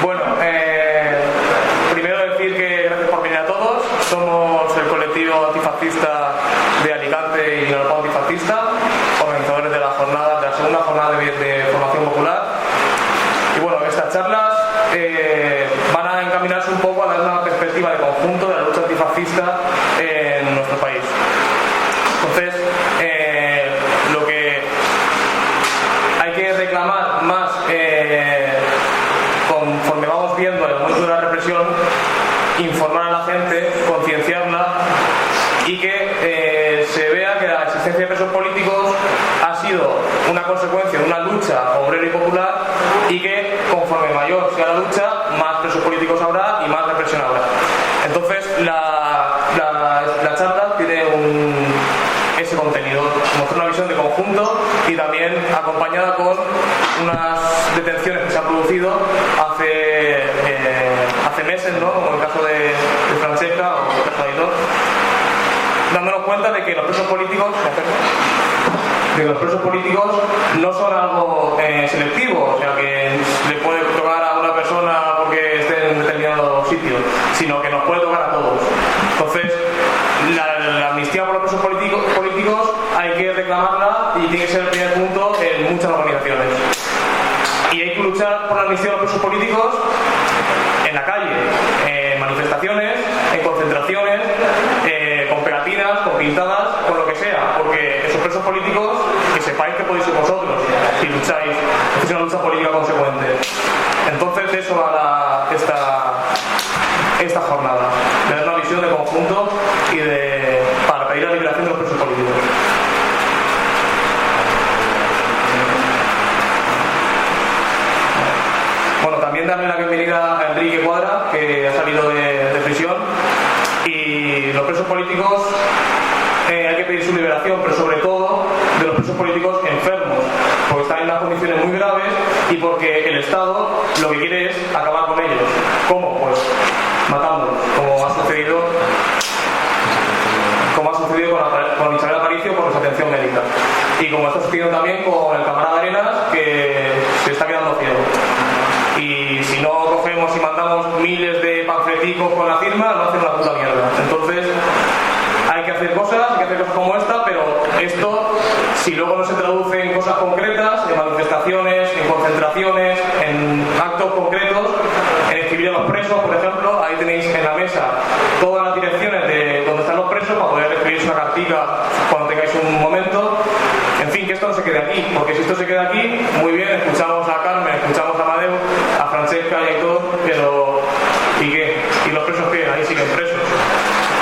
Bueno, primero decir que gracias por venir a todos. Somos el colectivo antifascista de Alicante y el grupo antifascista, organizadores de la segunda jornada de formación popular. Y bueno, estas charlas van a encaminarse un poco a dar una perspectiva de conjunto de la lucha antifascista en nuestro país. Entonces, lo que hay que reclamar más conforme vamos viendo el aumento de la represión, informar a la gente, concienciarla y que se vea que la existencia de presos políticos ha sido una consecuencia de una lucha obrera y popular, y que conforme mayor sea la lucha, más presos políticos habrá y más represión habrá. Entonces la charla tiene ese contenido, mostrar una visión de conjunto y también acompañada con unas detenciones que se han producido hace meses, ¿no? Como el caso de Francesca o el caso de Aitor, dándonos cuenta de que los presos políticos no son algo selectivo, o sea, que le puede tocar a una persona porque esté en determinado sitio, sino que nos puede tocar a todos. Entonces, la amnistía por los presos políticos hay que reclamarla y tiene que ser el primer punto en muchas organizaciones. Y hay que luchar por la amnistía de los presos políticos en la calle, en manifestaciones, en concentraciones, con pegatinas, con pintadas, con lo que sea, porque esos presos políticos, que sepáis que podéis ser vosotros si lucháis, es una lucha política consecuente. Entonces de eso va esta jornada, de dar una visión de conjunto y para pedir la liberación de los presos políticos. Bueno, también darle la bienvenida a Enrique Cuadra, que ha salido de prisión. Y los presos políticos, hay que pedir su liberación, pero sobre todo de los presos políticos enfermos, porque están en unas condiciones muy graves y porque el Estado lo que quiere es acabar con ellos. ¿Cómo? Pues matándolos, como ha sucedido con Isabel Aparicio por desatención médica, y como está sucediendo también con el camarada Arenas, que se está quedando ciego. Y si no cogemos y mandamos miles de panfleticos con la firma, no hacen una puta mierda. Entonces hay que hacer cosas como esta, pero esto, si luego no se traduce en cosas concretas, en manifestaciones, en concentraciones, en actos concretos, en escribir a los presos, por ejemplo, ahí tenéis en la mesa todas las direcciones de donde están los presos para poder escribir una cartica cuando tengáis un momento. En fin, que esto no se quede aquí, porque si esto se queda aquí, muy bien, escuchamos a Carmen, escuchamos a Amadeu, a Francesca y a todo, pero ¿y qué? ¿Y los presos qué? Ahí siguen presos.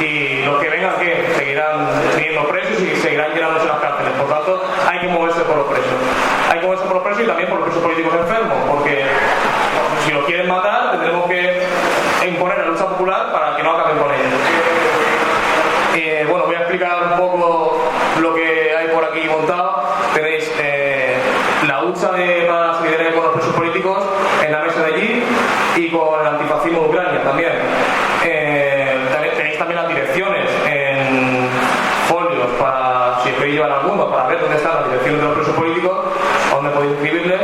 Y los que vengan, ¿qué? Seguirán teniendo presos y seguirán llenándose las cárceles. Por tanto, hay que moverse por los presos. Hay que moverse por los presos y también por los presos políticos enfermos, porque si los quieren matar, tendremos que imponer la lucha popular para que no acaben con ellos. Bueno, voy a explicar un poco lo que hay por aquí montado. Tenéis la lucha para la solidaridad con los presos políticos en la mesa de allí, y con el antifascismo de Ucrania también. Tenéis también las direcciones en folios para, si podéis llevar alguno, para ver dónde están las direcciones de los presos políticos, donde podéis escribirles.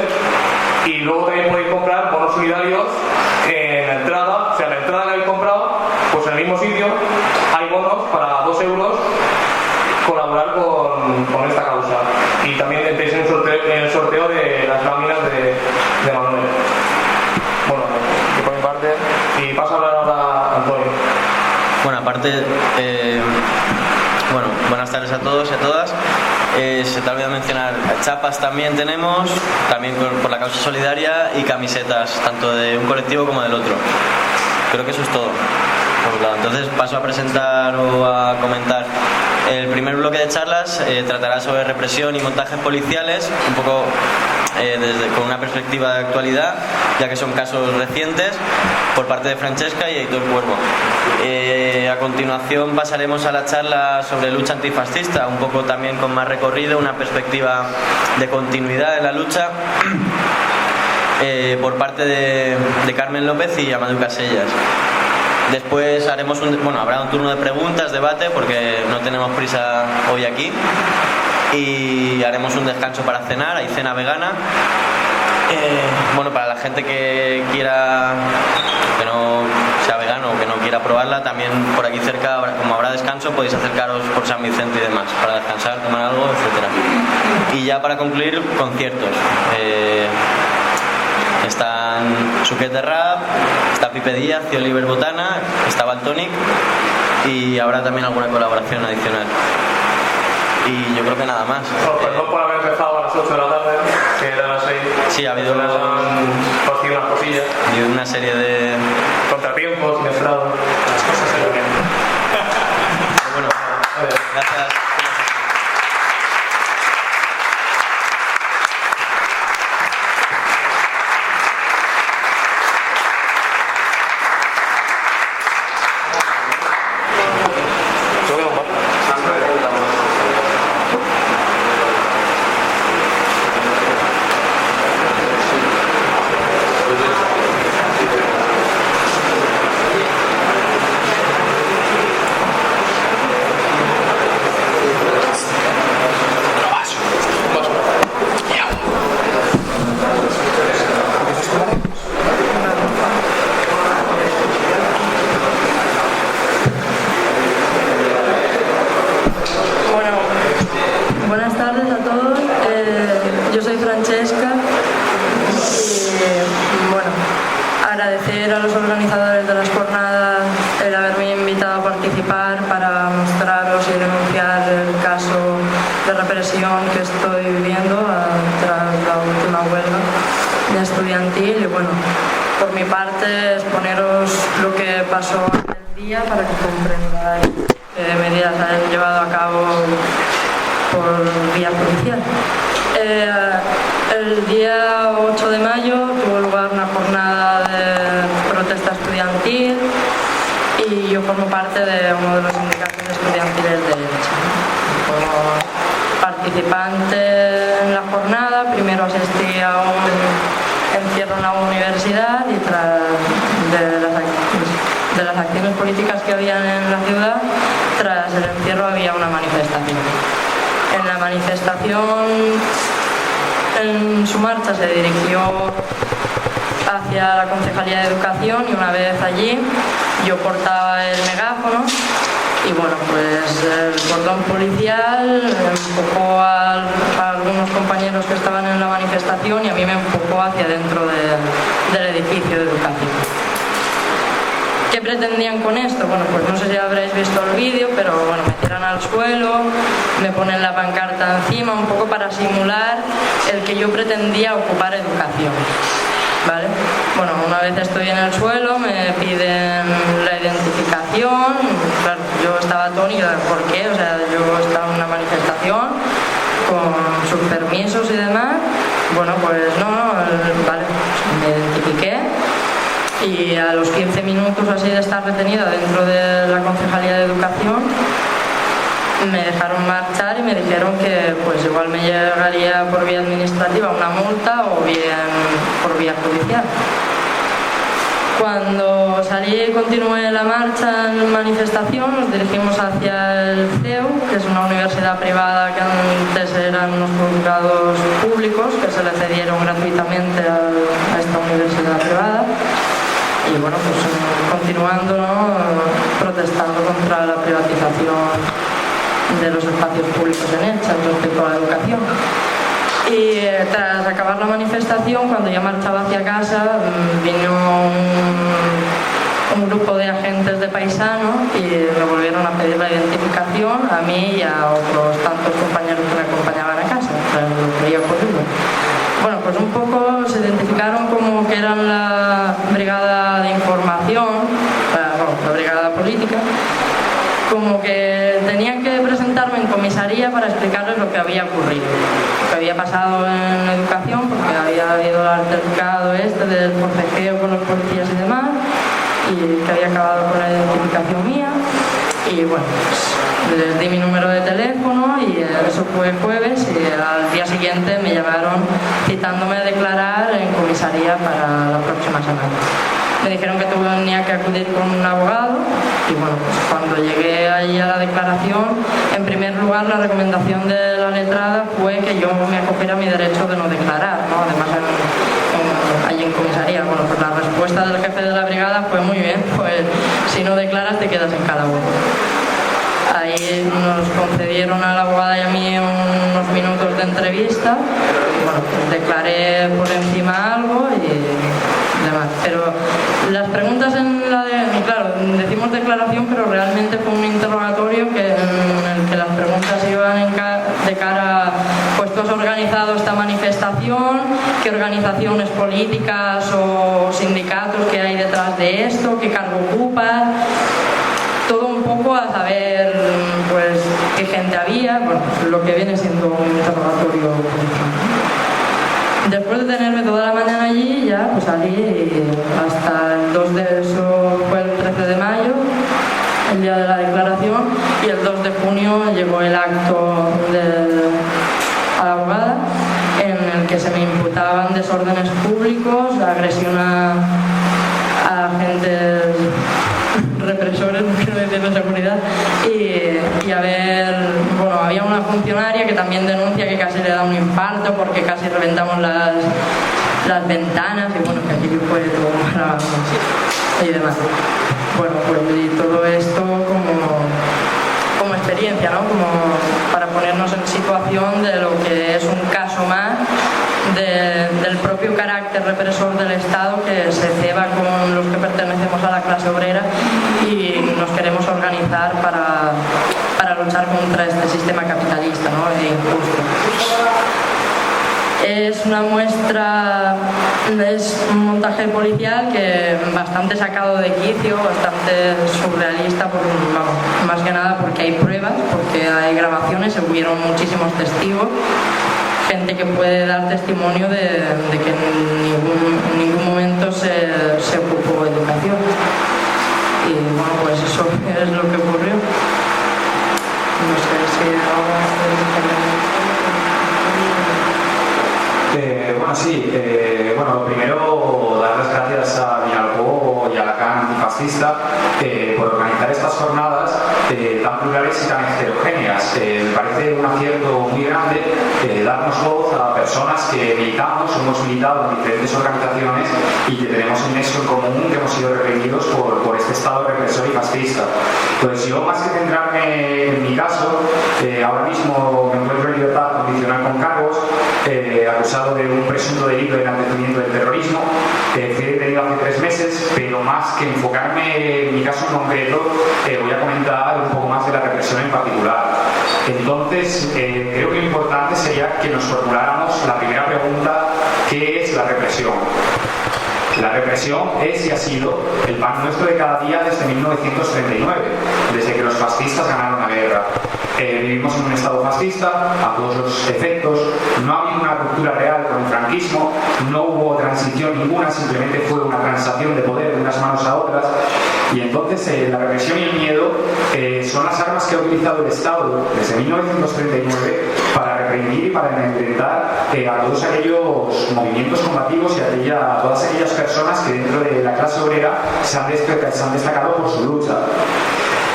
Y luego también podéis comprar bonos solidarios en la entrada, o sea, en la entrada que habéis comprado, pues en el mismo sitio hay bonos para 2 euros colaborar con esta causa. Y también tenéis en el sorteo de las láminas de Manuel. Bueno, que por mi parte, y paso a hablar ahora a Antonio. Bueno, aparte, buenas tardes a todos y a todas. Se te ha olvidado mencionar, chapas también tenemos, también por la causa solidaria, y camisetas, tanto de un colectivo como del otro. Creo que eso es todo, por un lado. Entonces paso a presentar o a comentar. El primer bloque de charlas tratará sobre represión y montajes policiales, un poco con una perspectiva de actualidad, ya que son casos recientes, por parte de Francesca y Aitor Cuervo. A continuación pasaremos a la charla sobre lucha antifascista, un poco también con más recorrido, una perspectiva de continuidad en la lucha, por parte de Carmen López y Amadeu Casellas. Después habrá un turno de preguntas, debate, porque no tenemos prisa hoy aquí, y haremos un descanso para cenar, hay cena vegana. Para la gente que quiera también por aquí cerca, como habrá descanso, podéis acercaros por San Vicente y demás, para descansar, tomar algo, etc. Y ya para concluir, conciertos. Están Suquet de Rap, está Pipe Díaz y Oliver Botana, está Baltonic y habrá también alguna colaboración adicional. Y yo creo que nada más. Perdón por haber empezado a las 8 de la tarde, que eran las 6. Sí, ha habido unas cosillas. Ha habido una serie de contratiempos, inesperados. Las cosas se lo bien. Bueno, gracias. agradecer a los organizadores de las jornadas el haberme invitado a participar para mostraros y denunciar el caso de represión que estoy viviendo tras la última huelga de estudiantil y bueno, por mi parte exponeros lo que pasó el día para que comprendáis qué medidas han llevado a cabo por vía policial. El día 8 de mayo tuvo lugar una jornada de protesta estudiantil y yo formo parte de uno de los sindicatos estudiantiles de Elche. Como participante en la jornada, primero asistí a un encierro en la universidad y tras de las acciones políticas que había en la ciudad, tras el encierro había una manifestación. En la manifestación, en su marcha se dirigió hacia la Concejalía de Educación y una vez allí yo portaba el megáfono y bueno, pues el cordón policial empujó a algunos compañeros que estaban en la manifestación y a mí me empujó hacia dentro del edificio de educación. ¿Qué pretendían con esto? Bueno, pues no sé si habréis visto el vídeo, pero bueno, me tiran al suelo, me ponen la pancarta encima, un poco para simular el que yo pretendía ocupar educación, ¿vale? Bueno, una vez estoy en el suelo, me piden la identificación, claro, yo estaba atónita, ¿por qué? O sea, yo estaba en una manifestación con sus permisos y demás, bueno, pues no, vale, me identifiqué. Y a los 15 minutos así de estar retenida dentro de la Concejalía de Educación me dejaron marchar y me dijeron que pues igual me llegaría por vía administrativa una multa o bien por vía judicial. Cuando salí y continué la marcha en manifestación nos dirigimos hacia el CEU, que es una universidad privada que antes eran unos juzgados públicos que se le cedieron gratuitamente a esta universidad privada. Y bueno, pues continuando, ¿no?, protestando contra la privatización de los espacios públicos en Elche respecto a la educación. Y tras acabar la manifestación, cuando ya marchaba hacia casa, vino un grupo de agentes de Paisano y me volvieron a pedir la identificación a mí y a otros tantos compañeros que me acompañaban a casa, tras lo que había ocurrido. Bueno, pues un poco se identificaron como que eran la brigada de información, la brigada política, como que tenían que presentarme en comisaría para explicarles lo que había ocurrido, lo que había pasado en educación, porque había habido el altercado del forcejeo con los policías y demás, y que había acabado con la identificación mía. Y bueno, pues les di mi número de teléfono y eso fue jueves y al día siguiente me llamaron citándome a declarar en comisaría para la próxima semana. Me dijeron que tenía que acudir con un abogado y bueno, pues cuando llegué ahí a la declaración, en primer lugar la recomendación de la letrada fue que yo me acogiera a mi derecho de no declarar, ¿no? Además allí en comisaría. Bueno, pues la respuesta del jefe de la brigada fue muy bien, pues si no declaras te quedas en calabozo. Ahí nos concedieron a la abogada y a mí unos minutos de entrevista. Bueno, pues declaré por encima algo y demás. Pero las preguntas en la de... Claro, decimos declaración, pero realmente fue un interrogatorio en el que las preguntas iban de cara a, pues tú has organizado esta manifestación, qué organizaciones políticas o sindicatos que hay detrás de esto, qué cargo ocupas... Todo un poco a saber pues qué gente había, bueno, lo que viene siendo un interrogatorio. Después de tenerme toda la mañana allí, ya pues salí hasta el 2 de eso fue el 13 de mayo, el día de la declaración, y el 2 de junio llegó el acto a la abogada en el que se me imputaban desórdenes públicos, agresión a agentes represores, no quiero decir de seguridad, y bueno, había una funcionaria que también denuncia que casi le da un infarto porque casi reventamos las ventanas, y bueno, que aquí fue todo para y demás. Bueno, pues y todo esto como experiencia, ¿no? Como para ponernos en situación de lo que es un caso más del propio carácter represor del Estado que se ceba con los que pertenecemos a la clase obrera y nos queremos organizar para luchar contra este sistema capitalista, ¿no? E injusto. Es una muestra, es un montaje policial que bastante sacado de quicio, bastante surrealista, más que nada porque hay pruebas, porque hay grabaciones, se hubieron muchísimos testigos, gente que puede dar testimonio de que en ningún momento se ocupó educación. Y bueno, pues eso es lo que ocurrió. No sé si ahora... Bueno, sí, lo primero, dar las gracias a Vinalopó y a la CAN antifascista por organizar estas jornadas tan plurales y tan heterogéneas. Me parece un acierto muy grande darnos voz a personas que militamos, hemos militado en diferentes organizaciones y que tenemos un nexo en común, que hemos sido reprimidos por este Estado represor y fascista. Entonces yo, más que centrarme en mi caso, ahora mismo me encuentro en libertad condicional con cargos, acusado de un presunto delito de enaltecimiento del terrorismo. Fui detenido hace 3 meses, pero más que enfocarme en mi caso en concreto, voy a comentar un poco más de la represión en particular. Entonces, creo que lo importante sería que nos formuláramos la primera pregunta: ¿qué es la represión? La represión es y ha sido el pan nuestro de cada día desde 1939, desde que los fascistas ganaron la guerra. Vivimos en un Estado fascista, a todos los efectos, no ha habido una ruptura real con el franquismo, no hubo transición ninguna, simplemente fue una transacción de poder de unas manos a otras, y entonces la represión y el miedo son las armas que ha utilizado el Estado desde 1939 para reprimir y para enfrentar a todos aquellos movimientos combativos y a todas aquellas personas que dentro de la clase obrera se han destacado por su lucha.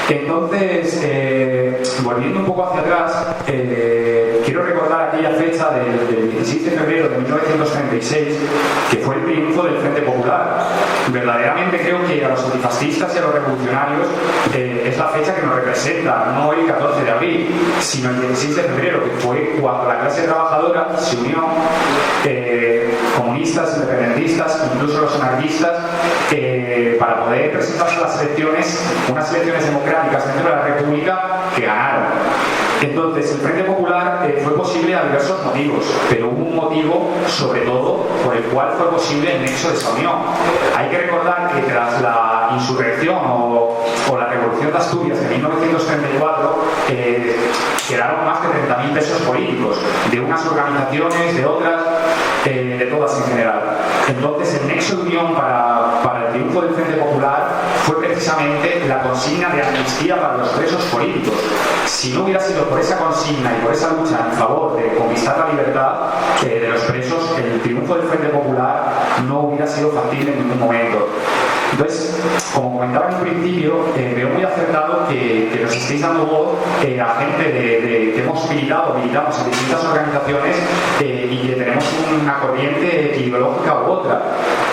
Entonces, volviendo un poco hacia atrás, quiero recordar aquella fecha del 16 de febrero de 1936, que fue el triunfo del Frente Popular. Verdaderamente creo que a los antifascistas y a los revolucionarios es la fecha que nos representa, no el 14 de abril, sino el 16 de febrero, que fue cuando la clase trabajadora se unió, comunistas, independentistas, incluso los anarquistas, para poder presentarse las elecciones, unas elecciones democráticas dentro de la República que ganaron. Entonces, el Frente Popular fue posible a diversos motivos, pero hubo un motivo, sobre todo, por el cual fue posible el nexo de esa unión. Hay que recordar que tras la insurrección o la Revolución de Asturias de 1934, quedaron más de 30.000 presos políticos, de unas organizaciones, de otras, de todas en general. Entonces, el nexo de unión para el triunfo del Frente Popular fue precisamente la consigna de amnistía para los presos políticos. Si no hubiera sido por esa consigna y por esa lucha en favor de conquistar la libertad de los presos, el triunfo del Frente Popular no hubiera sido factible en ningún momento. Entonces, como comentaba en un principio, veo muy acertado que nos estéis dando voz a gente que hemos militamos en distintas organizaciones y que tenemos una corriente ideológica u otra.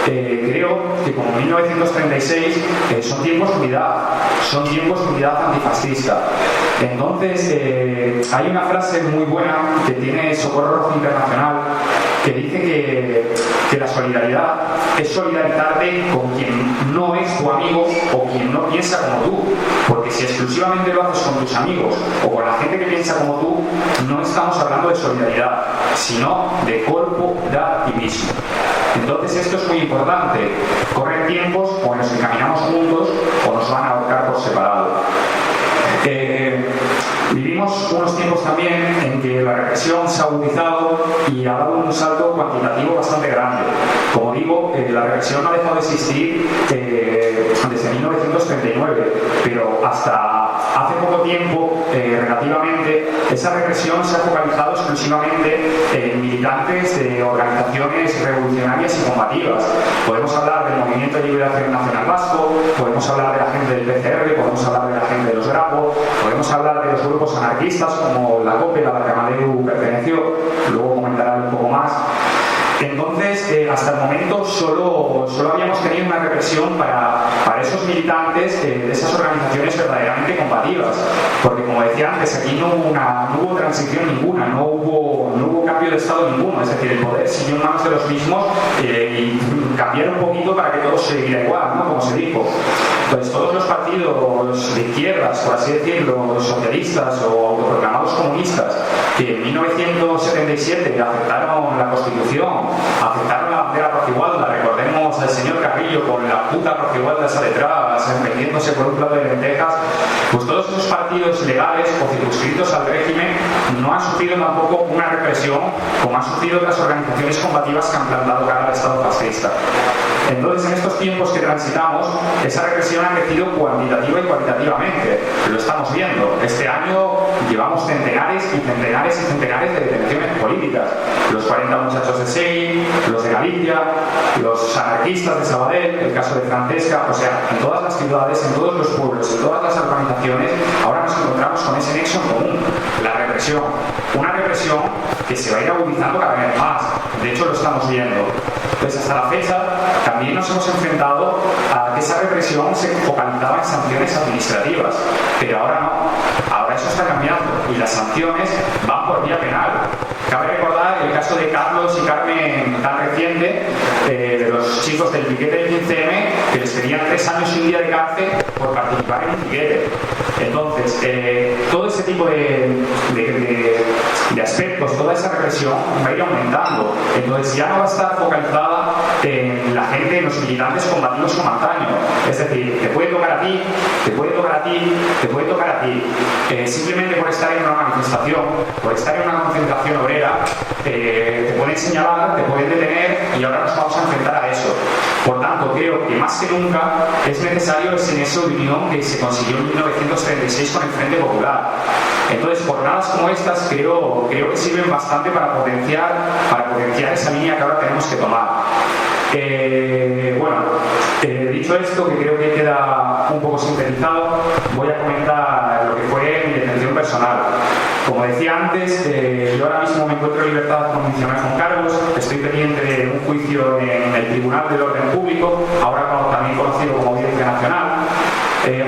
Creo que como 1936 son tiempos de unidad antifascista. Entonces, hay una frase muy buena que tiene Socorro Rojo Internacional que dice que la solidaridad es solidarizarte con quien no es tu amigo o quien no piensa como tú, porque si exclusivamente lo haces con tus amigos o con la gente que piensa como tú, no estamos hablando de solidaridad, sino de corpo da ti mismo. Entonces esto es muy importante. Corren tiempos o nos encaminamos juntos o nos van a ahorcar por separado. Vivimos unos tiempos también en que la represión se ha agudizado y ha dado un salto cuantitativo bastante grande. Como digo, la represión no ha dejado de existir desde 1939, pero hasta hace poco tiempo, relativamente, esa represión se ha focalizado exclusivamente en militantes de organizaciones revolucionarias y combativas. Podemos hablar del Movimiento de Liberación Nacional Vasco, podemos hablar de la gente del PCR, podemos hablar de la gente de los Grapo, podemos hablar de los grupos anarquistas como la COPE, a la que Amadeu perteneció, luego comentaré un poco más. Entonces, hasta el momento solo habíamos tenido una represión para esos militantes de esas organizaciones verdaderamente combativas, porque como decía antes, aquí no hubo transición ninguna, no hubo cambio de estado ninguno, es decir, el poder siguió en manos de los mismos y cambiaron un poquito para que todo siguiera igual, ¿no? Como se dijo. Pues todos los partidos de izquierdas, por así decirlo, socialistas o autoproclamados comunistas, que en 1977 aceptaron la Constitución, aceptaron la bandera rojigualda, recordemos al señor Carrillo con la puta rojigualda esa detrás, metiéndose por un plato de lentejas, pues todos esos partidos legales o circunscritos al régimen no han sufrido tampoco una represión como han sufrido las organizaciones combativas que han plantado cara al Estado fascista. Entonces, en estos tiempos que transitamos, esa represión ha crecido cuantitativa y cualitativamente. Lo estamos viendo. Este año llevamos centenares y centenares y centenares de detenciones políticas. Los 40 muchachos de SEI, los de Galicia, los anarquistas de Sabadell, el caso de Francesca, o sea, en todas las ciudades, en todos los pueblos, en todas las organizaciones, ahora nos encontramos con ese nexo en común, la represión. Una represión que se va a ir agudizando cada vez más. De hecho, lo estamos viendo. Entonces, hasta la fecha, también nos hemos enfrentado a que esa represión se focalizaba en sanciones administrativas, pero ahora no. Ahora eso está cambiando y las sanciones van por vía penal. Cabe recordar el caso de Carlos y Carmen tan reciente, de los chicos del piquete del 15M, que les pedían 3 años y un día de cárcel por participar en un piquete. Entonces, todo ese tipo de aspectos, toda esa represión va a ir aumentando. Entonces ya no va a estar focalizada en la gente, en los militantes combativos como antaño. Es decir, te puede tocar a ti, te puede tocar a ti, te puede tocar a ti. Simplemente por estar en una manifestación, por estar en una concentración obrera, te pueden señalar, te pueden detener y ahora nos vamos a enfrentar a eso. Por tanto, creo que más que nunca es necesario ese nexo de unión que se consiguió en 1936 con el Frente Popular. Entonces, jornadas como estas creo que sirven bastante para potenciar esa línea que ahora tenemos que tomar. Dicho esto, que creo que queda un poco sintetizado, voy a comentar lo que fue mi detención personal. Como decía antes, yo ahora mismo me encuentro en libertad condicional con cargos, estoy pendiente de un juicio en el Tribunal del Orden Público, ahora también conocido como Audiencia Nacional.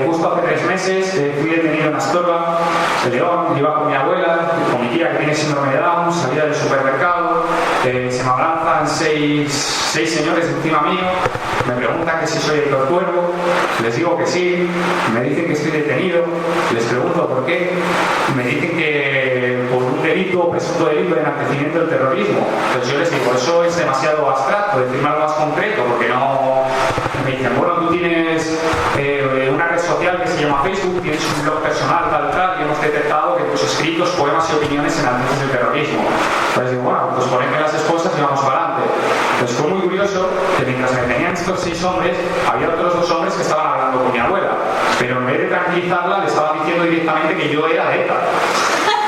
Justo hace 3 meses fui detenido en Astorga, en León, iba con mi abuela, con mi tía que tiene síndrome de Down, salía del supermercado, se me abalanzan 6 señores encima mío, me preguntan que si soy Héctor Cuervo, les digo que sí, me dicen que estoy detenido, les pregunto por qué, me dicen que por un delito, presunto delito de enaltecimiento del terrorismo. Entonces yo les digo, eso es demasiado abstracto, decirme algo más concreto, porque no... Me dicen, bueno, tú tienes una red social que se llama Facebook, tienes un blog personal, tal, y hemos detectado que tus escritos, poemas y opiniones enaltecen del terrorismo. Entonces digo, bueno, pues ponedme las esposas y vamos para adelante. Entonces fue muy curioso que mientras me tenían estos 6 hombres, había otros 2 hombres que estaban hablando con mi abuela, pero en vez de tranquilizarla, le estaban diciendo directamente que yo era ETA.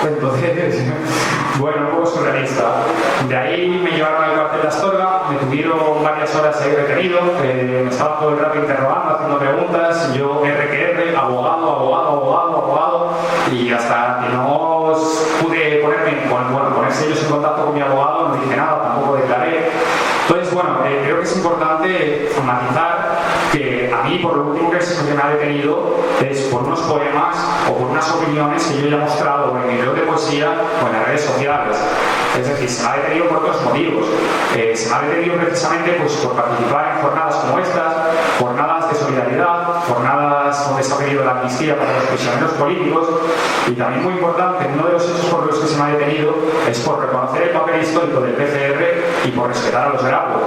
Entonces, bueno, un poco surrealista. De ahí me llevaron al cuartel de Astorga, me tuvieron varias horas ahí retenido, me estaban todo el rato interrogando, haciendo preguntas, yo RQR, abogado, y hasta que no pude ponerse ellos en contacto con mi abogado, no dije nada, tampoco declaré. Entonces, bueno, creo que es importante matizar que a mí, por lo último que me ha detenido, es por unos poemas o por unas opiniones que yo ya he mostrado en mi blog de poesía o en las redes sociales. Es decir, se me ha detenido por otros motivos. Se me ha detenido precisamente pues, por participar en jornadas como estas, jornadas de solidaridad, jornadas donde se ha pedido la amnistía para los prisioneros políticos, y también muy importante, uno de los hechos por los que se me ha detenido es por reconocer el papel histórico del PCR y por respetar a los Grapo.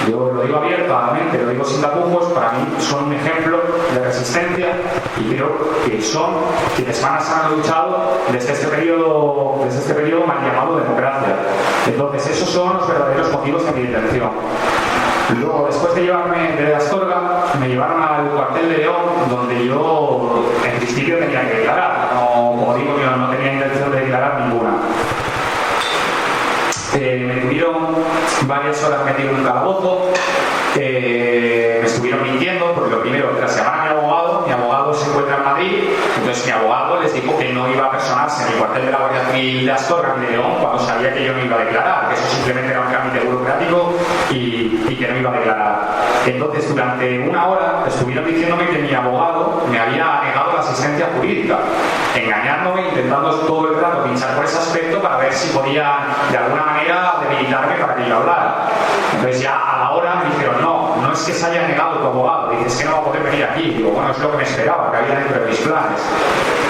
Yo lo digo abiertamente, lo digo sin tapujos, para mí son un ejemplo de resistencia y creo que son quienes más han luchado desde este periodo mal llamado democracia. Entonces, esos son los verdaderos motivos de mi detención. Luego, después de llevarme de Astorga, me llevaron al cuartel de León, donde yo en principio tenía que declarar. Como digo, yo no tenía intención de declarar ninguna. Me tuvieron varias horas metido en un calabozo, me estuvieron mintiendo, porque lo primero, tras llamar a mi abogado se encuentra en Madrid, entonces mi abogado les dijo que no iba a personarse en el cuartel de la Guardia Civil de Astorga, en León, cuando sabía que yo no iba a declarar, que eso simplemente era un trámite burocrático y que no iba a declarar. Entonces, durante una hora estuvieron diciéndome que mi abogado me había negado la asistencia jurídica, engañándome, intentando todo el rato pinchar por ese aspecto para ver si podía de alguna manera debilitarme para que yo hablara. Entonces ya a la hora me dijeron, no es que se haya negado tu abogado, dices que no va a poder venir aquí. Digo, bueno, es lo que me esperaba, que había dentro de mis planes.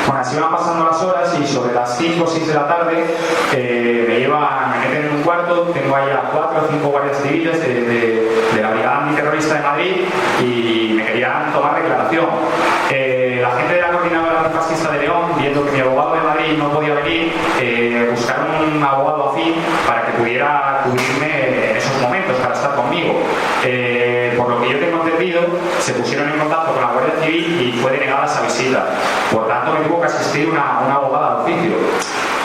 Bueno, así van pasando las horas y sobre las 5 o 6 de la tarde me meten en un cuarto, tengo ahí a 4 o 5 guardias civiles de la Brigada Antiterrorista de Madrid y me querían tomar declaración. La gente de la Coordinadora Antifascista de León, viendo que mi abogado de Madrid no podía venir, buscaron un abogado afín para que pudiera cubrirme en esos momentos, para estar conmigo. Por lo que yo tengo entendido, se pusieron en contacto con la Guardia Civil y fue denegada esa visita. Por tanto, me tuvo que asistir una abogada de oficio.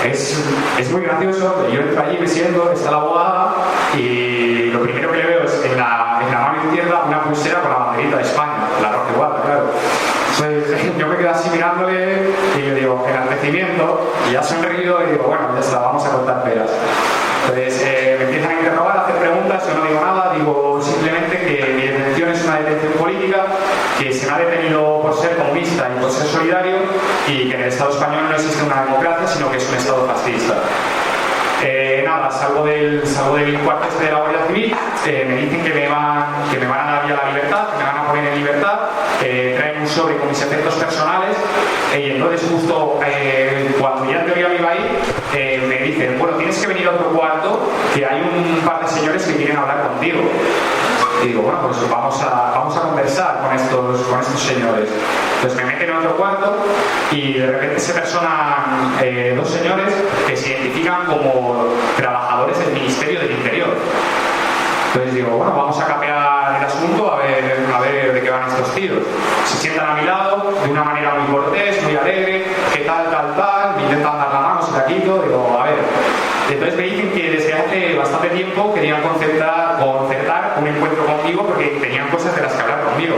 Es muy gracioso, yo entro allí, me siento, está la abogada y lo primero que le veo es en la mano izquierda una pulsera con la banderita de España, la roja igual, claro. Entonces yo me quedo así mirándole y le digo, enaltecimiento, y ya sonrío y digo, bueno, ya está, vamos a cortar peras. Entonces me empiezan a interrogar, a hacer preguntas, yo no digo nada, digo simplemente que mi detención es una detención política, que se me ha detenido por ser comunista y por ser solidario, y que en el Estado español no existe una democracia, sino que es un Estado fascista. Nada, salgo del cuartel de la Guardia Civil, me dicen que me van a dar ya la libertad, que me van a poner en libertad, traen un sobre con mis efectos personales, y entonces justo cuando ya en teoría me iba a ir, me dicen, bueno, tienes que venir a otro cuarto, que hay un par de señores que quieren hablar contigo. Y digo, bueno, pues vamos a conversar con estos señores. Entonces me meten en otro cuarto y de repente se personan dos señores que se identifican como trabajadores del Ministerio del Interior. Entonces digo, bueno, vamos a capear el asunto, a ver de qué van estos tiros. Se sientan a mi lado de una manera muy cortés, muy alegre, ¿qué tal, me intentan dar la mano, se la quito, digo, a ver. Entonces me dicen que desde hace bastante tiempo querían concertar un encuentro conmigo porque tenían cosas de las que hablar conmigo.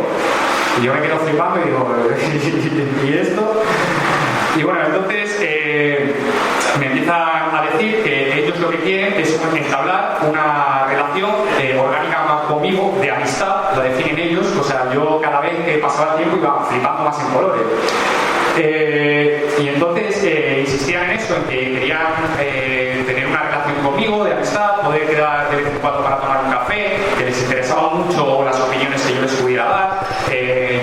Y yo me quedo flipando y digo, ¿y esto? Y bueno, entonces me empiezan a decir que ellos lo que quieren es entablar una relación orgánica conmigo, de amistad, lo definen ellos. O sea, yo cada vez que pasaba el tiempo iba flipando más en colores. Y entonces insistían en eso, en que querían tener una relación conmigo de amistad, poder quedar de vez en cuando para tomar un café, que les interesaban mucho las opiniones que yo les pudiera dar.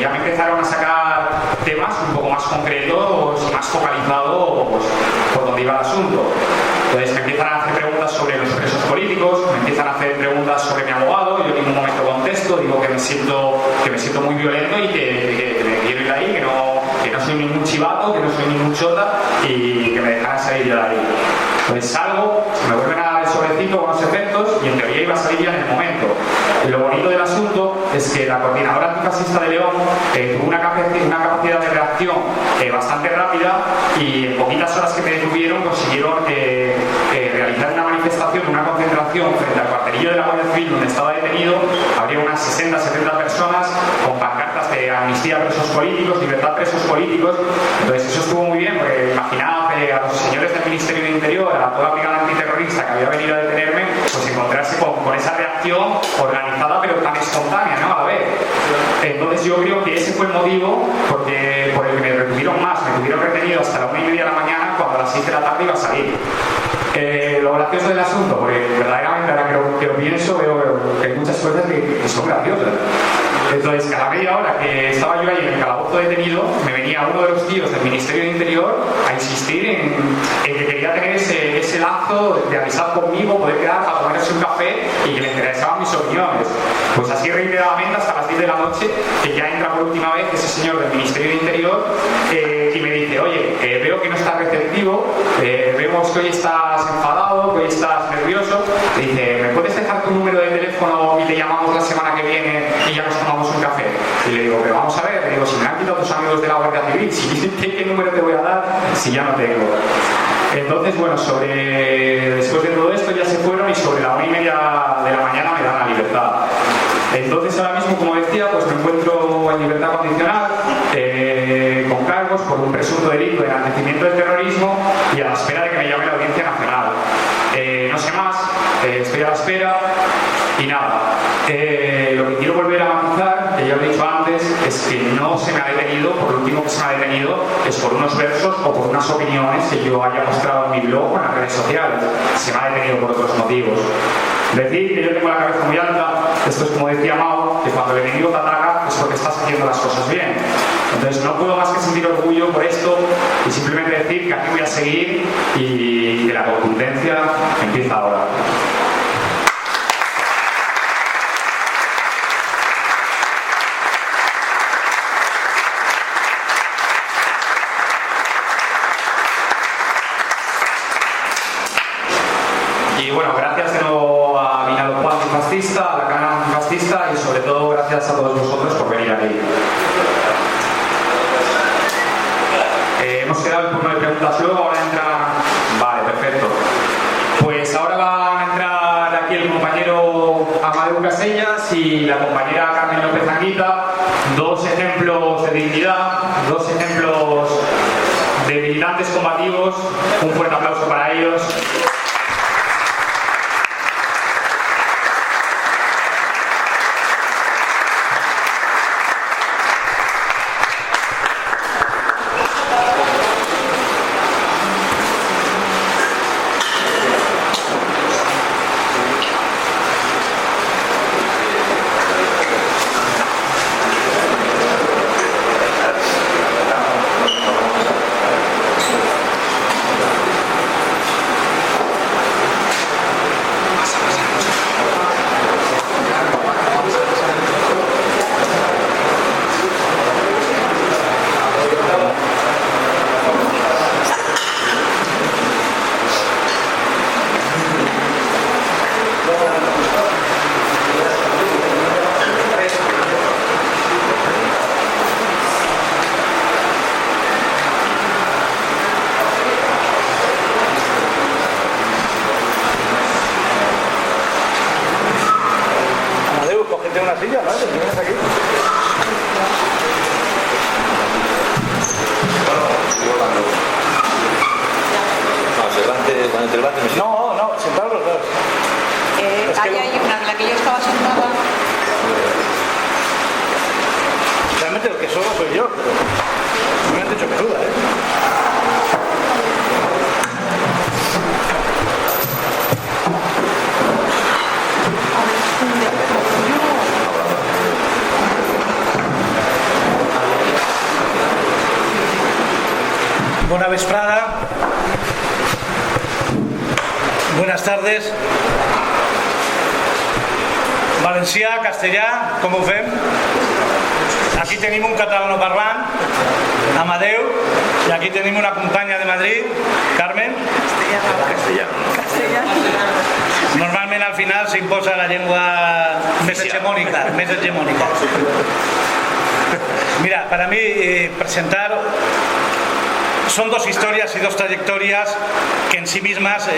Ya me empezaron a sacar temas un poco más concretos y más focalizados por donde iba el asunto. Entonces me empiezan a hacer preguntas sobre los presos políticos, me empiezan a hacer preguntas sobre mi abogado, yo en ningún momento contesto, digo que me siento muy violento y que me quiero ir de ahí, que no que no soy ningún chivato, que no soy ningún chota y que me dejaran salir yo de ahí. Entonces salgo, me vuelven a dar el sobrecito con los efectos y en teoría iba a salir ya en el momento. Lo bonito del asunto es que la coordinadora antifascista de León tuvo una capacidad de reacción bastante rápida y en poquitas horas que me detuvieron consiguieron realizar una manifestación, una concentración frente al cuartelillo de la Guardia Civil donde estaba detenido. Habría unas 60-70 personas con pancartas de amnistía a presos políticos, libertad a presos políticos. Entonces eso estuvo muy bien, porque imaginad a los señores del Ministerio de Interior, a toda la brigada antiterrorista que había venido a detenerme, pues encontrarse con esa reacción organizada pero tan espontánea, ¿no? A ver. Entonces yo creo que ese fue el motivo por el que me retuvieron más. Me tuvieron retenido hasta la 1:30 de la mañana, cuando a las 6 de la tarde iba a salir. Lo gracioso del asunto, porque verdaderamente ahora que lo pienso veo que hay muchas cosas que son graciosas. Entonces, cada media hora que estaba yo ahí en el calabozo detenido, me venía uno de los tíos del Ministerio de Interior a insistir en que quería tener ese lazo de avisar conmigo, poder quedar para tomarse un café y que le interesaban mis opiniones. Pues así reiteradamente hasta las 10 de la noche, que ya entra por última vez ese señor del Ministerio de Interior y me dice: oye, veo que no estás receptivo, vemos que hoy estás enfadado, que hoy estás nervioso. Le dice: ¿me puedes dejar tu número de teléfono y te llamamos la semana que viene y ya nos tomamos un café? Y le digo: pero vamos a ver, le digo, si me han quitado tus amigos de la Guardia Civil, ¿qué número te voy a dar si ya no tengo? Entonces, bueno, después de todo esto ya se fueron y sobre la 1:30 de la mañana me dan la libertad. Entonces ahora mismo, como decía, pues me encuentro en libertad condicional con cargos por un presunto delito de enaltecimiento del terrorismo y a la espera de que me llame la Audiencia Nacional. No sé más, estoy a la espera y nada. Lo que quiero volver a matizar, que ya lo he dicho antes, es que no se me ha detenido, por lo último que se me ha detenido es por unos versos o por unas opiniones que yo haya mostrado en mi blog o en las redes sociales. Se me ha detenido por otros motivos. Decir que yo tengo la cabeza muy alta, esto es como decía Mao, que cuando el enemigo te ataca es porque estás haciendo las cosas bien. Entonces no puedo más que sentir orgullo por esto y simplemente decir que aquí voy a seguir y que la contundencia empieza ahora. Y bueno, gracias de nuevo a Vinalopó Antifascista, a la Cana Antifascista y sobre todo gracias a todos vosotros por venir aquí. Hemos quedado el turno de preguntas luego, ahora entra... Vale, perfecto. Pues ahora van a entrar aquí el compañero Amadeu Casellas y la compañera Carmen López Anguita, dos ejemplos de dignidad, dos ejemplos de militantes combativos. Un fuerte aplauso para ellos. Bona vesprada. Buenas tardes. Valencià, castellà, com ho fem? Aquí tenim un catalanoparlant Amadeu, y aquí tenemos una compañía de Madrid, Carmen. Castellano. Normalment al final s'imposa la llengua més hegemònica. Mira, para mí presentar son dos historias y dos trayectorias que en sí mismas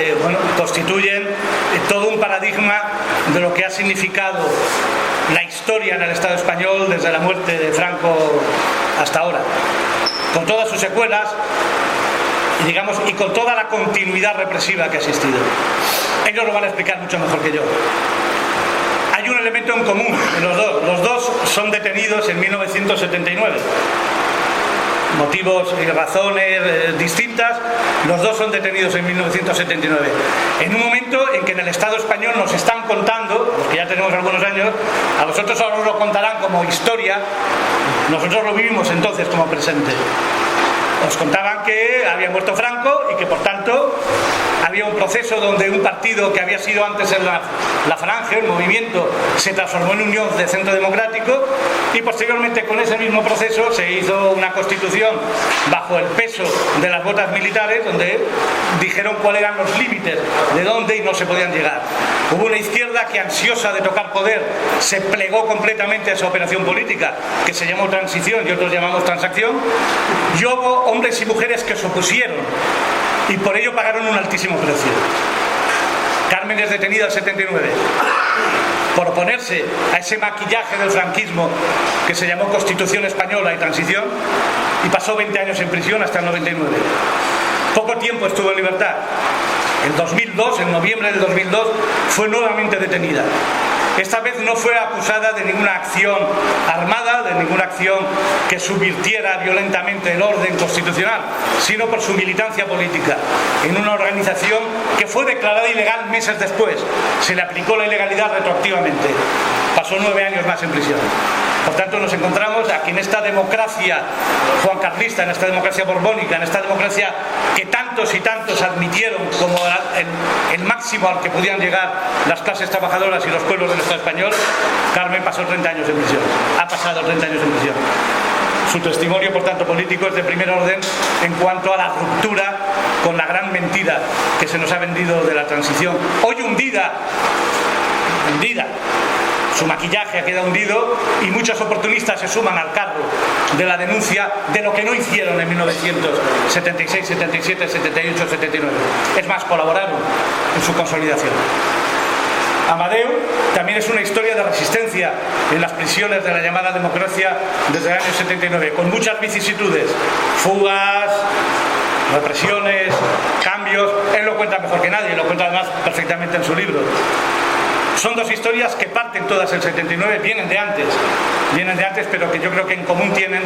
constituyen todo un paradigma de lo que ha significado la historia en el Estado español desde la muerte de Franco hasta ahora, con todas sus secuelas y con toda la continuidad represiva que ha existido. Ellos lo van a explicar mucho mejor que yo. Hay un elemento en común en los dos. Los dos son detenidos en 1979. Motivos y razones distintas, los dos son detenidos en 1979. En un momento en que en el Estado español nos están contando, los que ya tenemos algunos años, a vosotros ahora os lo contarán como historia, nosotros lo vivimos entonces como presente. Os contaban que había muerto Franco y que por tanto había un proceso donde un partido que había sido antes la Falange, el movimiento, se transformó en Unión de Centro Democrático y posteriormente con ese mismo proceso se hizo una constitución bajo el peso de las botas militares donde dijeron cuáles eran los límites de dónde y no se podían llegar. Hubo una izquierda que, ansiosa de tocar poder, se plegó completamente a esa operación política que se llamó transición y otros llamamos transacción, y hubo hombres y mujeres que se opusieron y por ello pagaron un altísimo precio. Carmen es detenida en 79 por oponerse a ese maquillaje del franquismo que se llamó Constitución Española y Transición y pasó 20 años en prisión hasta el 99. Poco tiempo estuvo en libertad. En 2002, en noviembre del 2002, fue nuevamente detenida. Esta vez no fue acusada de ninguna acción armada, de ninguna acción que subvirtiera violentamente el orden constitucional, sino por su militancia política en una organización que fue declarada ilegal meses después. Se le aplicó la ilegalidad retroactivamente. Pasó 9 años más en prisión. Por tanto, nos encontramos aquí en esta democracia juancarlista, en esta democracia borbónica, en esta democracia que tantos y tantos admitieron como el máximo al que podían llegar las clases trabajadoras y los pueblos del Estado español. Carmen pasó 30 años en prisión. Ha pasado 30 años en prisión. Su testimonio, por tanto, político es de primer orden en cuanto a la ruptura con la gran mentira que se nos ha vendido de la transición. Hoy hundida. Su maquillaje ha quedado hundido y muchos oportunistas se suman al carro de la denuncia de lo que no hicieron en 1976, 77, 78, 79. Es más, colaboraron en su consolidación. Amadeu también es una historia de resistencia en las prisiones de la llamada democracia desde el año 79, con muchas vicisitudes, fugas, represiones, cambios. Él lo cuenta mejor que nadie, lo cuenta además perfectamente en su libro. Son dos historias que parten todas el 79, vienen de antes, pero que yo creo que en común tienen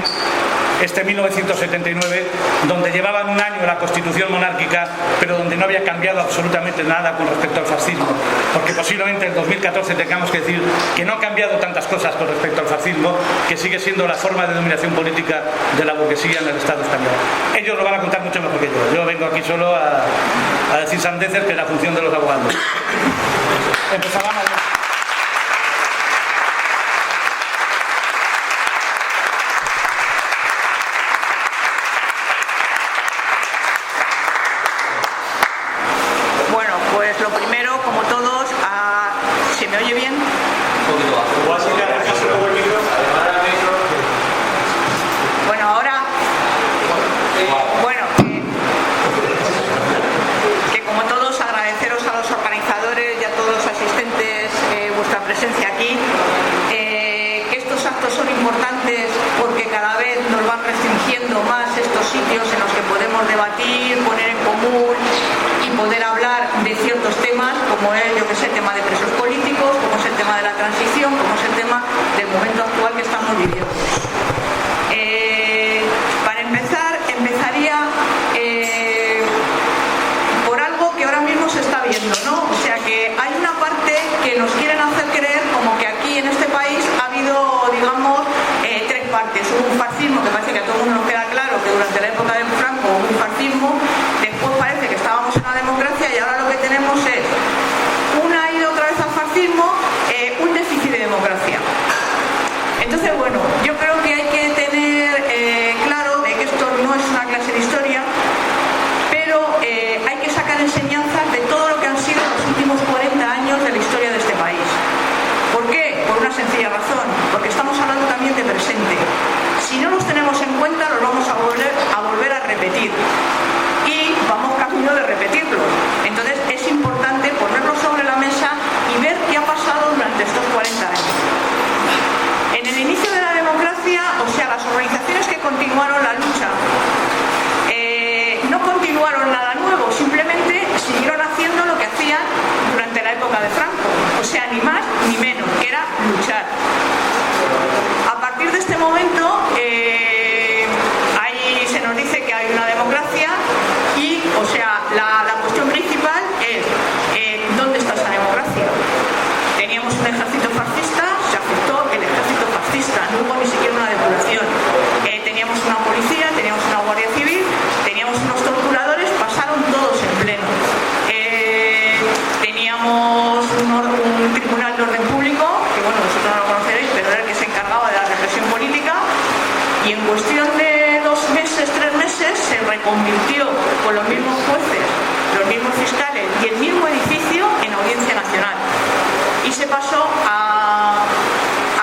este 1979, donde llevaban un año la Constitución monárquica, pero donde no había cambiado absolutamente nada con respecto al fascismo, porque posiblemente en 2014 tengamos que decir que no han cambiado tantas cosas con respecto al fascismo, que sigue siendo la forma de dominación política de la burguesía en el Estado español. Ellos lo van a contar mucho mejor que yo vengo aquí solo a decir sandeces, que es la función de los abogados. Empezamos. Bueno, pues lo primero, como todos, ¿se me oye bien? Bueno, ahora, que como todos agradeceros a los organizadores y a todos los asistentes vuestra presencia aquí, que estos actos son importantes porque cada vez nos van restringiendo más estos sitios en los que podemos debatir, poner en común y poder hablar de ciertos temas como es, yo que sé, el tema de presos políticos, como es el tema de la transición, como es el tema del momento actual que estamos viviendo. Para empezar, empezaría por algo que ahora mismo se está viendo, ¿no? O sea que hay una parte que nos quieren hacer creer como que aquí en este país ha habido, digamos, tres partes. Hubo un fascismo que parece que a todo el mundo nos queda claro que durante la época de Franco hubo un fascismo, después parece que estábamos en la democracia y ahora lo que tenemos es una ida otra vez al fascismo, un déficit de democracia. Entonces, bueno, yo creo que hay que tener claro de que esto continuaron la lucha. No continuaron nada nuevo, simplemente siguieron haciendo lo que hacían durante la época de Franco, o sea, ni más ni menos, que era luchar. A partir de este momento, ahí se nos dice que hay una democracia y, o sea, la cuestión principal es ¿dónde está esa democracia? Teníamos un ejército fascista, se aceptó el ejército fascista, no hubo ni siquiera una depuración. Teníamos una policía, teníamos una guardia civil, teníamos unos torturadores, pasaron todos en pleno. Teníamos un tribunal de orden público, que bueno, vosotros no lo conoceréis, pero era el que se encargaba de la represión política, y en cuestión de 2 meses, 3 meses, se reconvirtió con los mismos jueces, los mismos fiscales y el mismo edificio en Audiencia Nacional. Y se pasó a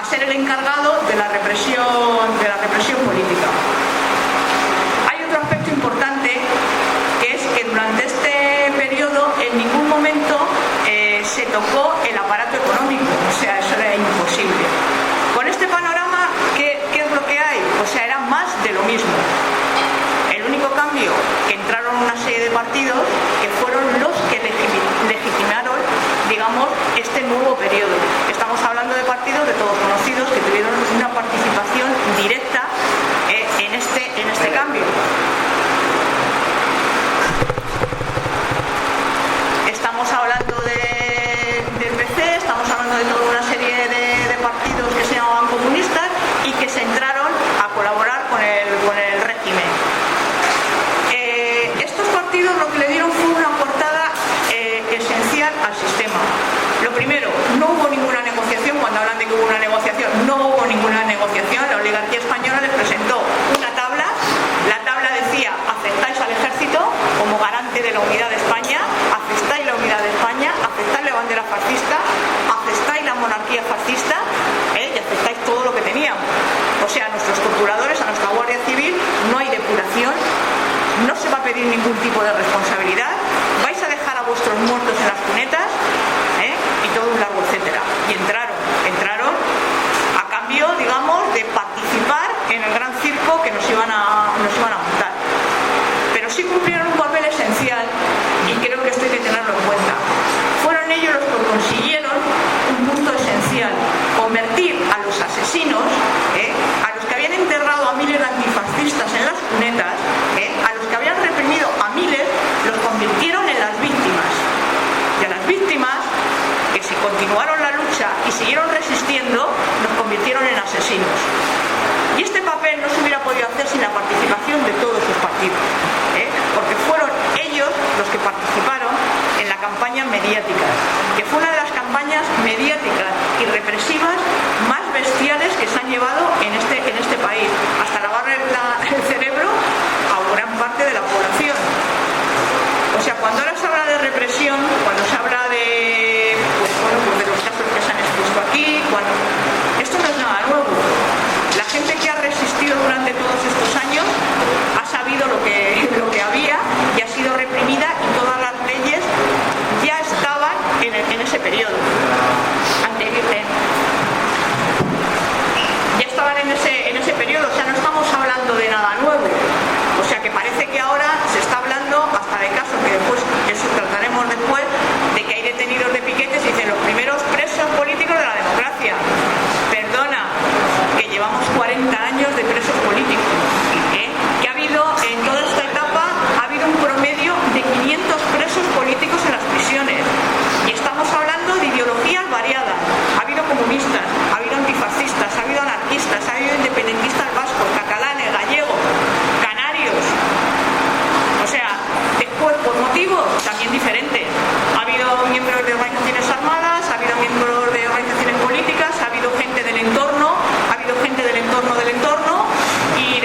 ser el encargado de la represión política. Hay otro aspecto importante, que es que durante este periodo en ningún momento se tocó el aparato económico, o sea, eso era imposible. Con este panorama, ¿qué es lo que hay? O sea, era más de lo mismo. El único cambio, que entraron una serie de partidos que fueron los que legitimaron, digamos, este nuevo periodo. Estamos hablando de partidos de todos conocidos que tuvieron una participación directa en este cambio. Estamos hablando del PC, estamos hablando de toda una serie de partidos que se llamaban comunistas y que se entraron a colaborar con el régimen. Estos partidos lo que le dieron fue una coartada esencial al sistema. Lo primero, no hubo ninguna negociación. Cuando hablan de que hubo una negociación, no hubo ninguna negociación. La oligarquía española les presentó una tabla. La tabla decía: aceptáis al ejército como garante de la unidad de España, aceptáis la unidad de España, aceptáis la bandera fascista, aceptáis la monarquía fascista, y aceptáis todo lo que teníamos. O sea, a nuestros torturadores, a nuestra Guardia Civil, no hay depuración, no se va a pedir ningún tipo de responsabilidad, vais a dejar a vuestros muertos en las cunetas, y todo un largo etcétera. Y entraron a cambio, digamos, de participar en el gran circo que nos iban a montar. Pero sí cumplieron un papel esencial, y creo que esto hay que tenerlo en cuenta. Fueron ellos los que consiguieron un punto esencial: convertir a los asesinos, a los que habían enterrado a miles de antifascistas en las cunetas, a los que habían reprimido a miles, los convirtieron en las víctimas. Y a las víctimas, que si continuaron la lucha y siguieron resistiendo, los convirtieron en asesinos. Y este papel no se hubiera podido hacer sin la participación de todos sus partidos, porque fueron ellos los que participaron en la campaña mediática, que fue una de las campañas mediáticas y represivas más bestiales que se han llevado en este país, hasta lavar el cerebro a gran parte de la población. O sea, cuando ahora se habla de represión, cuando se habla de los casos que se han expuesto aquí, esto no es nada nuevo. La gente que ha resistido durante todos estos años ha sabido lo que había y ha sido reprimida, y todas las leyes ya estaban en ese periodo. Ya estaban en ese periodo, o sea, no estamos hablando de nada nuevo. O sea, que parece que ahora se está hablando hasta de casos que después, eso trataremos después, de que hay detenidos de piquetes y dicen los primeros presos políticos de la democracia. Perdona, que llevamos 40 años de presos políticos, que ha habido en toda esta etapa, ha habido un promedio de 500 presos políticos en las prisiones, y estamos hablando de ideologías variadas. Ha habido comunistas, ha habido antifascistas, ha habido anarquistas, ha habido independentistas vascos, catalanes, gallegos, canarios. O sea, después por motivos también diferentes. Ha habido miembros de organizaciones armadas, ha habido miembros de organizaciones políticas, ha habido gente del entorno, ha habido gente del entorno, y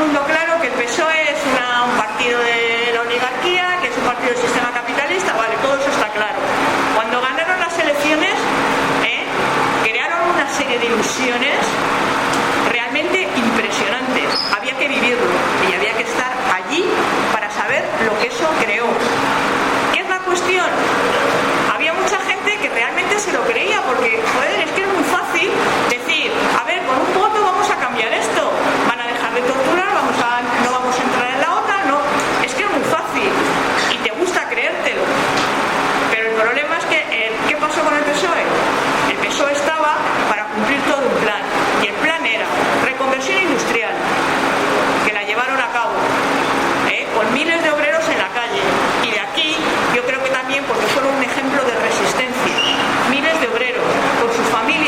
mundo claro que el PSOE es un partido de la oligarquía, que es un partido del sistema capitalista, vale, todo eso está claro. Cuando ganaron las elecciones, crearon una serie de ilusiones realmente impresionantes. Había que vivirlo y había que estar allí para saber lo que eso creó. ¿Qué es la cuestión? Había mucha gente que realmente se lo creía porque, joder, es que es muy fácil decir, a ver, con un voto vamos a cambiar esto, van a dejar de torturar, no vamos a entrar en la OTAN, no, es que es muy fácil y te gusta creértelo. Pero el problema es que, ¿qué pasó con el PSOE? El PSOE estaba para cumplir todo un plan y el plan era reconversión industrial, que la llevaron a cabo, con miles de obreros en la calle. Y de aquí yo creo que también porque fueron un ejemplo de resistencia, miles de obreros con sus familias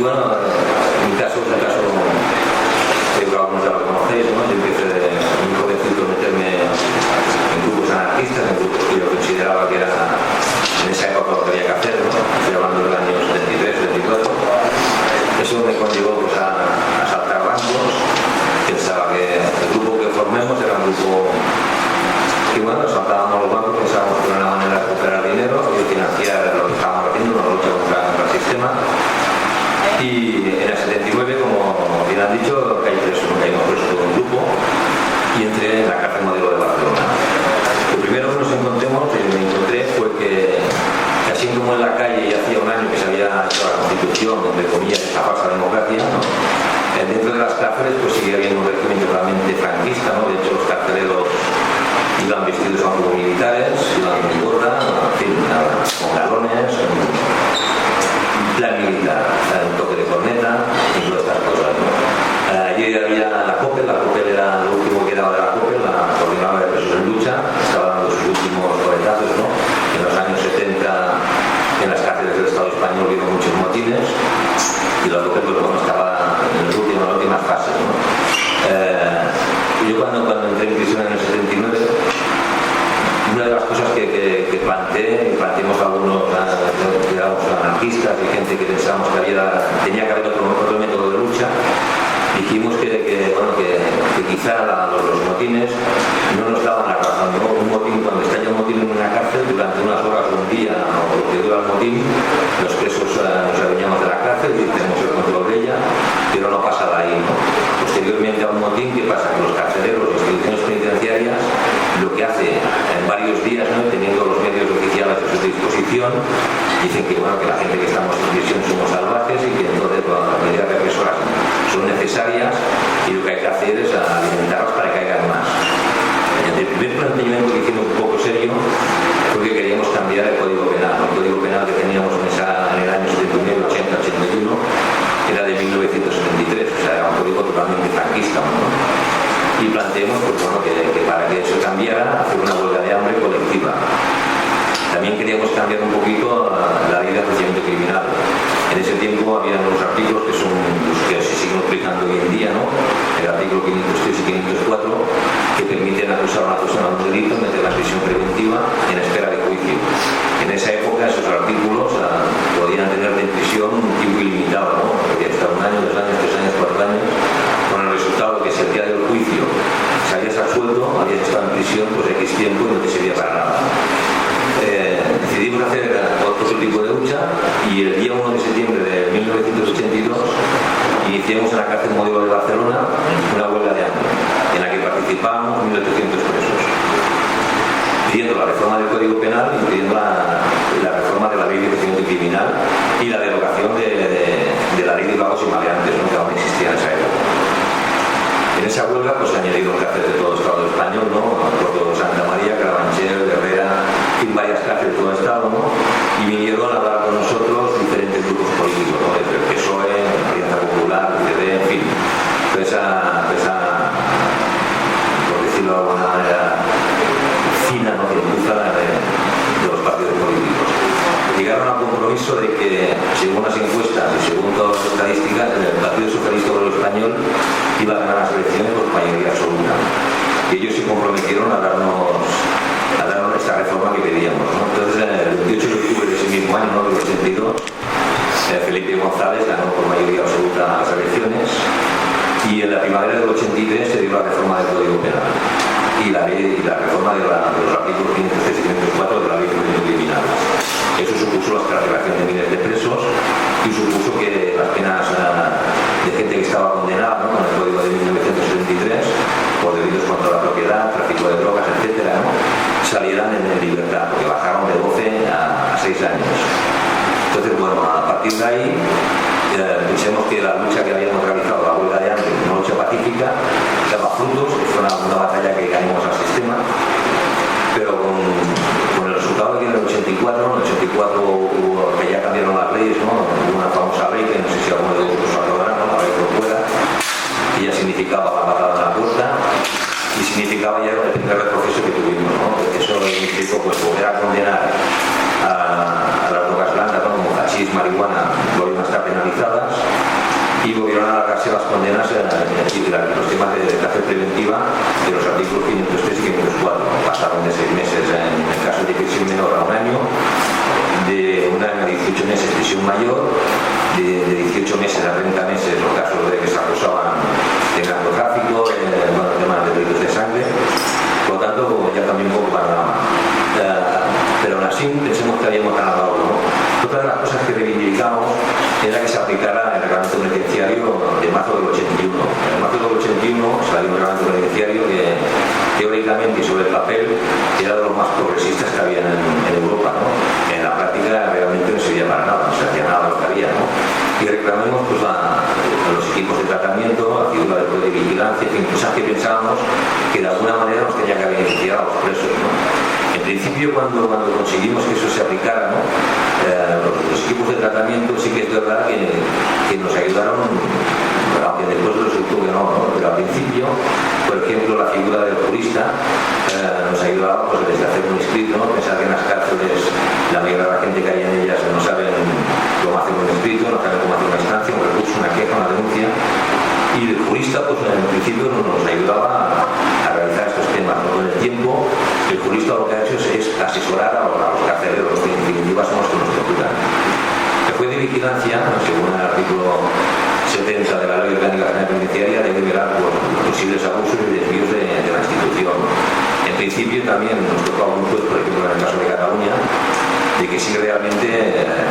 bueno, mi caso es el caso, creo que algunos ya lo conocéis, ¿no? Yo empecé de muy jovencito a meterme en grupos anarquistas, en grupos que yo consideraba que era en esa época lo que había que hacer, ¿no? Estoy hablando del año 73, 74. Eso me conllevó pues, a saltar rangos. Pensaba que el grupo que formemos era un grupo que, bueno, saltábamos los bancos, pensábamos que era una manera de recuperar dinero y de financiar lo que estábamos haciendo, una lucha contra el sistema. Y en el 79, como bien han dicho, caímos presos todo un grupo y entré en la cárcel modelo de Barcelona. Lo primero que me encontré fue que, así como en la calle ya hacía un año que se había hecho la Constitución, donde comía esta falsa democracia, ¿no? Dentro de las cárceles pues seguía habiendo un régimen totalmente franquista, ¿no? De hecho, los carceleros iban vestidos como militares, iban con gorra, en fin, con galones, plan militar, un toque de corneta y todas estas cosas, ¿no? Allí había la COPEL era lo último que quedaba de la COPEL, la Coordinadora de Presos en Lucha, estaba dando sus últimos coletazos, ¿no? En los años 70 en las cárceles del Estado español hubo muchos motines y la COPEL pues, bueno, estaba en las últimas fases, ¿no? Yo cuando entré en prisión en el 79, una de las cosas que planteamos algunos anarquistas y gente que pensábamos que tenía que haber otro método de lucha, dijimos que quizá los motines no nos daban la razón, ¿no? Un motín, cuando estalla un motín en una cárcel, durante unas horas o un día o lo que dura el motín, los presos nos adueñamos de la cárcel y tenemos el control de ella, pero no pasa de ahí, ¿no? Posteriormente a un motín, ¿qué pasa? Que los carceleros, las instituciones penitenciarias, lo que hace en varios días, ¿no? Teniendo los medios oficiales a su disposición, dicen que, bueno, que la gente que estamos en prisión somos salvajes y que entonces las medidas represoras son necesarias y lo que hay que hacer es alimentarlas para que caigan más. El primer planteamiento que hicimos un poco serio fue que queríamos cambiar el Código Penal. El Código Penal que teníamos en el año 79, 80, 81 era de 1973, o sea, era un código totalmente franquista, ¿no? Y planteamos pues, bueno, que para que eso cambiara, hacer una huelga de hambre colectiva. También queríamos cambiar un poquito la ley de enjuiciamiento criminal. En ese tiempo había unos artículos que son los que se siguen aplicando hoy en día, ¿no? El artículo 503 y 504, que permiten acusar a una persona de un delito, meterla en prisión preventiva en espera de juicio. En esa época esos artículos podían tener en prisión un tiempo ilimitado, ¿no? Podía estar 1 año, 2 años, 3 años, 4 años, con el resultado que si el día del juicio salías absuelto, habías estado en prisión pues X tiempo y no te servía para nada. Decidimos hacer otro tipo de lucha y el día 1 de septiembre de 1982 iniciamos en la cárcel modelo de Barcelona una huelga de hambre en la que participamos 1.800 presos, pidiendo la reforma del Código Penal y pidiendo la reforma de la ley de enjuiciamiento criminal y la derogación de la ley de vagos y maleantes, ¿no? Que aún existía en esa época. En esa huelga pues, se han añadido cárceles de todo el Estado español, ¿no? Puerto de Santa María, Carabanchel, Herrera, en varias cárceles de todo el Estado, ¿no? Y vinieron a hablar con nosotros diferentes grupos políticos, ¿no? Desde el PSOE, Alianza Popular, UCD, en fin. Por decirlo de alguna manera fina, ¿no? Gentuza de los partidos políticos. Llegaron al compromiso de que, según las encuestas y según todas las estadísticas, el Partido Socialista Obrero Español iba a ganar las elecciones por mayoría absoluta. Y ellos se comprometieron a darnos esta reforma que pedíamos, ¿no? Entonces, el 28 de octubre de ese mismo año, ¿no? Del 82, Felipe González ganó por mayoría absoluta las elecciones y en la primavera del 83 se dio la reforma del Código Penal y la reforma de los artículos 503 y 504 de la ley de enjuiciamiento criminal. Eso supuso la excarcelación de miles de presos y supuso que las penas de gente que estaba condenada, ¿no? Con el Código de 1973 por delitos contra la propiedad, tráfico de drogas, etcétera, ¿no? Salieran en libertad, porque bajaron de 12 a 6 años. Entonces, bueno, a partir de ahí pensemos que la lucha que habíamos realizado, la huelga de hambre, una lucha pacífica, daba frutos, que fue una batalla que ganamos al sistema, pero con el resultado que en el 84 hubo, que ya cambiaron las leyes, ¿no? Hubo una famosa ley que no sé si alguno de vosotros acordará, ¿no? La ley Corcuera, que ya significaba la patada en la puerta y significaba ya el primer retroceso que tuvimos, ¿no? Eso significó pues volver a condenar a las drogas blandas, ¿no? Como hachís, marihuana, volvieron a estar penalizadas y volvieron a alargarse las condenas los temas de cárcel preventiva de los artículos 503 y 504. Pasaron de 6 meses en el caso de prisión menor a 1 año, de 1 año a 18 meses prisión mayor, de 18 meses a 30 meses los casos de que se acusaban de narcotráfico, temas de delitos de sangre. Por lo tanto, ya cambió un poco el panorama. Pero aún así pensemos que habíamos ganado algo, ¿no? Otra de las cosas que reivindicamos era que se aplicara el reglamento penitenciario de marzo del 81. En marzo del 81 salió un reglamento penitenciario que teóricamente y sobre el papel era de los más progresistas que había en Europa, ¿no? En la práctica realmente no servía para nada, no se hacía nada de lo que había, ¿no? Y reclamamos pues, a los equipos de tratamiento, la figura del juez de vigilancia, en fin, cosas que pensábamos que de alguna manera nos tenía que beneficiar a los presos, ¿no? En principio, cuando conseguimos que eso se aplicara, ¿no? Los equipos de tratamiento sí que es verdad que nos ayudaron, aunque después resultó que no, pero al principio, por ejemplo, la figura del jurista nos ayudaba pues, desde hacer un escrito, ¿no? Pensar que en las cárceles la mayoría de la gente que hay en ellas no saben cómo hacer un escrito, no saben cómo hacer una instancia, un recurso, una queja, una denuncia. Y el jurista, pues en principio nos ayudaba a realizar estos temas, ¿no? Con el tiempo, el jurista lo que ha hecho es asesorar a los carceleros, que en definitiva son los que nos torturan. El juez de vigilancia, según el artículo 70 de la Ley Orgánica General Penitenciaria, debe velar por posibles abusos y desvíos de la institución. En principio también nos tocaba un juez, por ejemplo, en el caso de Cataluña, de que sí realmente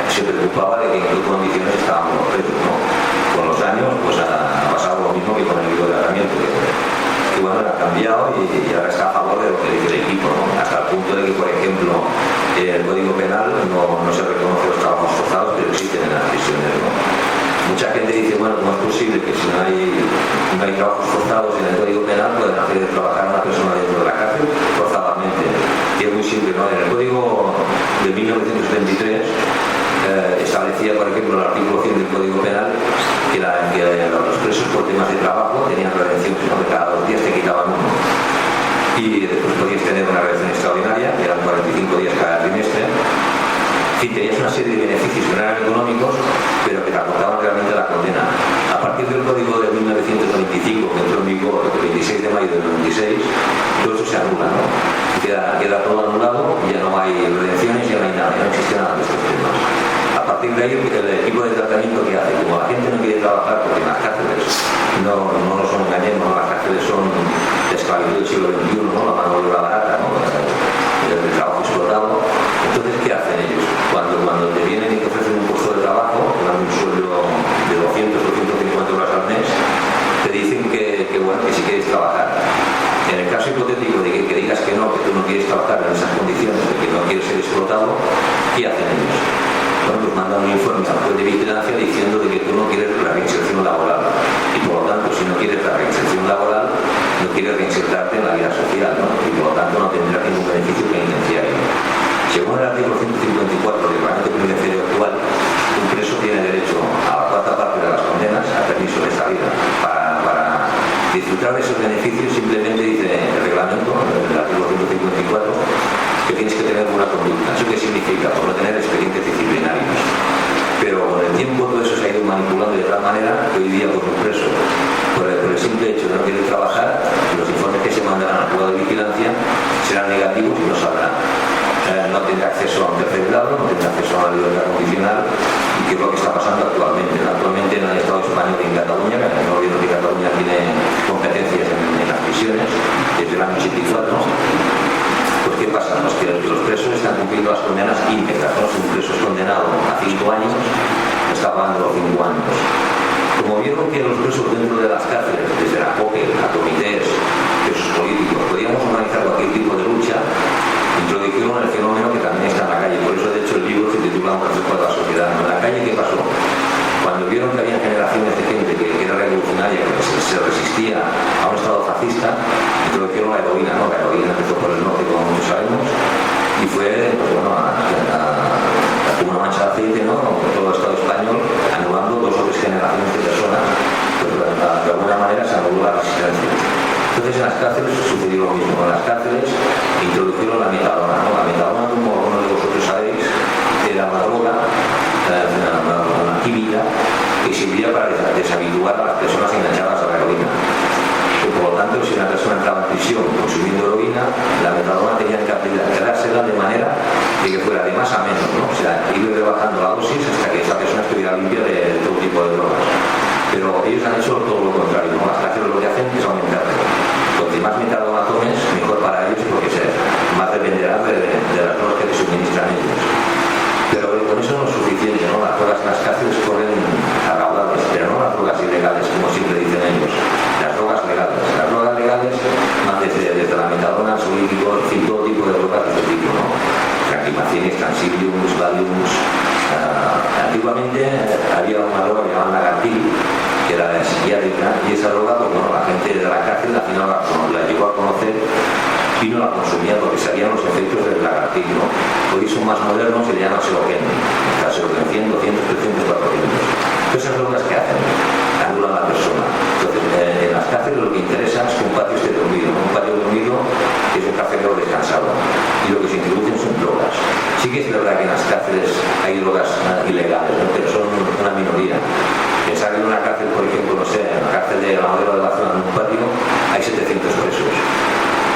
se preocupaba de que en qué condiciones estábamos los presos, ¿no? Con los años pues ha pasado lo mismo que con el libro de tratamiento, que bueno, ha cambiado y ahora está a favor de lo que dice el equipo, ¿no? Hasta el punto de que, por ejemplo, el Código Penal no se reconoce los trabajos forzados, pero existen en las prisiones, ¿no? Mucha gente dice, bueno, ¿cómo es posible que si no hay trabajos forzados en el Código Penal pueden hacer trabajar a una persona dentro de la cárcel forzadamente? Y es muy simple, ¿no? En el Código de 1973 establecía, por ejemplo, el artículo 100 del Código Penal que los presos por temas de trabajo tenían redención, sino que cada 2 días te quitaban uno. Y después podías tener una redención extraordinaria, que eran 45 días cada trimestre. En fin, tenías una serie de beneficios que no eran económicos, pero que te aportaban realmente la condena. A partir del Código de 1995, que entró en vigor el 26 de mayo del 96, todo eso se anula, ¿no? Queda todo anulado, ya no hay redenciones, ya no hay nada, ya no existe nada de estos temas. A partir de ahí, el equipo de tratamiento que hace, como la gente no quiere trabajar, porque en las cárceles no nos engañemos, las cárceles son de esclavitud del siglo XXI, ¿no? La mano de obra barata, ¿no? El trabajo explotado. Entonces, ¿qué hacen ellos? Cuando te vienen y te ofrecen un puesto de trabajo, te dan un sueldo de 200 o 150 horas al mes, te dicen que si quieres trabajar. En el caso hipotético de que digas que no, que tú no quieres trabajar en esas condiciones, de que no quieres ser explotado, ¿qué hacen ellos? Bueno, pues mandan un informe al juez de vigilancia diciendo de que tú no quieres la reinserción laboral. Y por lo tanto, si no quieres la reinserción laboral, no quieres reinsertarte en la vida social, ¿no? Y por lo tanto no tendrás ningún beneficio penitenciario. Según el artículo 154 del reglamento penitenciario actual, un preso tiene derecho a la 4ª parte de las condenas, a permiso de salida. Para disfrutar de esos beneficios, simplemente dice el reglamento, el artículo 154, que tienes que tener buena conducta. ¿Eso qué significa? Por no tener expedientes disciplinarios. Pero con el tiempo todo eso se ha ido manipulando de tal manera que hoy día pues, un preso, por el simple hecho de no querer trabajar, los informes que se mandarán al juzgado de vigilancia serán negativos y no saldrán. No tendrá acceso a un tercer grado, no tendrá acceso a la libertad condicional, y que es lo que está pasando actualmente. Actualmente en el Estado español y en Cataluña, que el gobierno de Cataluña tiene competencias en las prisiones desde el año 84, pues ¿qué pasa? Pues que los presos están cumpliendo las condenas íntegras, ¿no? Si un preso es condenado a 5 años, está pagando los 5 años. Como vieron que los presos dentro de las cárceles, desde la COPE, a comités, presos políticos, podíamos organizar cualquier tipo de lucha, introdujeron el fenómeno que también está en la calle. Por eso, de hecho, el libro se titula Un reflejo de la sociedad. En la calle, ¿qué pasó? Cuando vieron que había generaciones de gente que era revolucionaria, que se resistía a un estado fascista, introdujeron la heroína, ¿no? La heroína empezó por el norte, como muchos sabemos, y fue, pues bueno, como una mancha de aceite, ¿no? Todo el Estado español, anulando 2 o 3 generaciones de personas, pues de alguna manera se anuló la resistencia. Entonces en las cárceles sucedió lo mismo. En las cárceles introdujeron la metadona, ¿no? La metadona, como algunos de vosotros sabéis, era una droga, una química que servía para deshabituar a las personas enganchadas a la heroína. Y por lo tanto, si una persona entraba en prisión consumiendo heroína, la metadona tenía que dársela de manera de que fuera de más a menos, ¿no? O sea, ir rebajando la dosis hasta que esa persona estuviera limpia de todo tipo de drogas. Pero ellos han hecho todo lo contrario, ¿no? Las cárceles lo que hacen es aumentar. Cuanto más metadona tomes, mejor para ellos, porque más dependerá de las drogas que te suministran ellos. Pero con eso no es suficiente, ¿no? Las drogas en las cárceles corren a raudales, pero no las drogas ilegales, como siempre dicen ellos. Las drogas legales. Las drogas legales van desde la metadona, solíticos, en fin, todo tipo de drogas de este tipo, ¿no? Tranquimacines, Transiliums, Valiums. Antiguamente había una droga que llamaban Lagartil, que era psiquiátrica, y esa droga, pues bueno, la gente de la cárcel al final la llegó a conocer y no la consumía porque sabían los efectos del Lagartil, ¿no? Hoy son más modernos y le llaman Seroquén. Está Seroquén 100, 200, 300, 400. Entonces, esas drogas que hacen anulan a la persona. Entonces, en las cárceles lo que interesa es que un patio esté dormido. Un patio dormido es un carcelero descansado. Y lo que se introducen son drogas. Sí que es verdad que en las cárceles hay drogas ilegales, ¿no? Pero son una minoría. Pensar que en una cárcel, por ejemplo, no sé, en la cárcel de la Madera de la Zona, en un patio, hay 700 presos.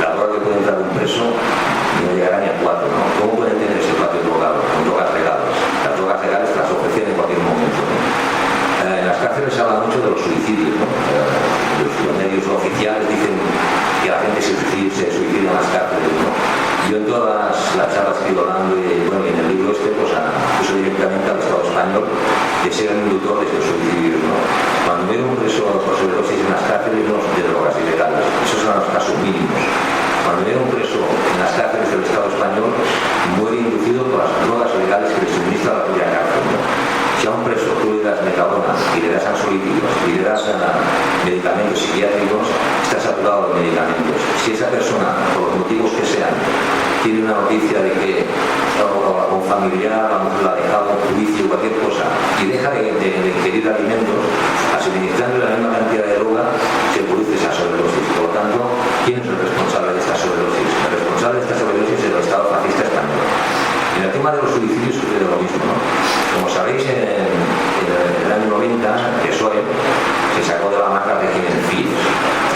La droga que puede entrar un preso no llegará ni a 4, ¿no? ¿Cómo pueden tener ese patio drogado? Con drogas legales. Las drogas legales las ofrecen en cualquier momento, ¿no? En las cárceles se habla mucho de los suicidios, ¿no? Los medios oficiales dicen que la gente se suicida en las cárceles, ¿no? Yo en todas las charlas que he ido dando y bueno, en el libro pues puso directamente al Estado español de ser el inductor de estos suicidios, ¿no? Cuando muere un preso por sobredosis en las cárceles no son de drogas ilegales, esos son los casos mínimos. Cuando muere un preso en las cárceles del Estado español muere inducido por las drogas legales que le suministra la propia cárcel, ¿no? Si a un preso tú le das metadona y le das ansiolíticos y le das medicamentos psiquiátricos, está saturado de medicamentos. Si esa persona, por los motivos que sean, tiene una noticia de que un familiar la ha dejado, un juicio, cualquier cosa, y deja de ingerir alimentos, al suministrarle la misma cantidad de droga, se produce esa sobredosis. Por lo tanto, ¿quién es el responsable de esta sobredosis? El responsable de esta sobredosis es el Estado fascista español. En el tema de los suicidios sucede lo mismo, ¿no? Como sabéis, en el año 90, el PSOE se sacó de la manga el régimen FIES.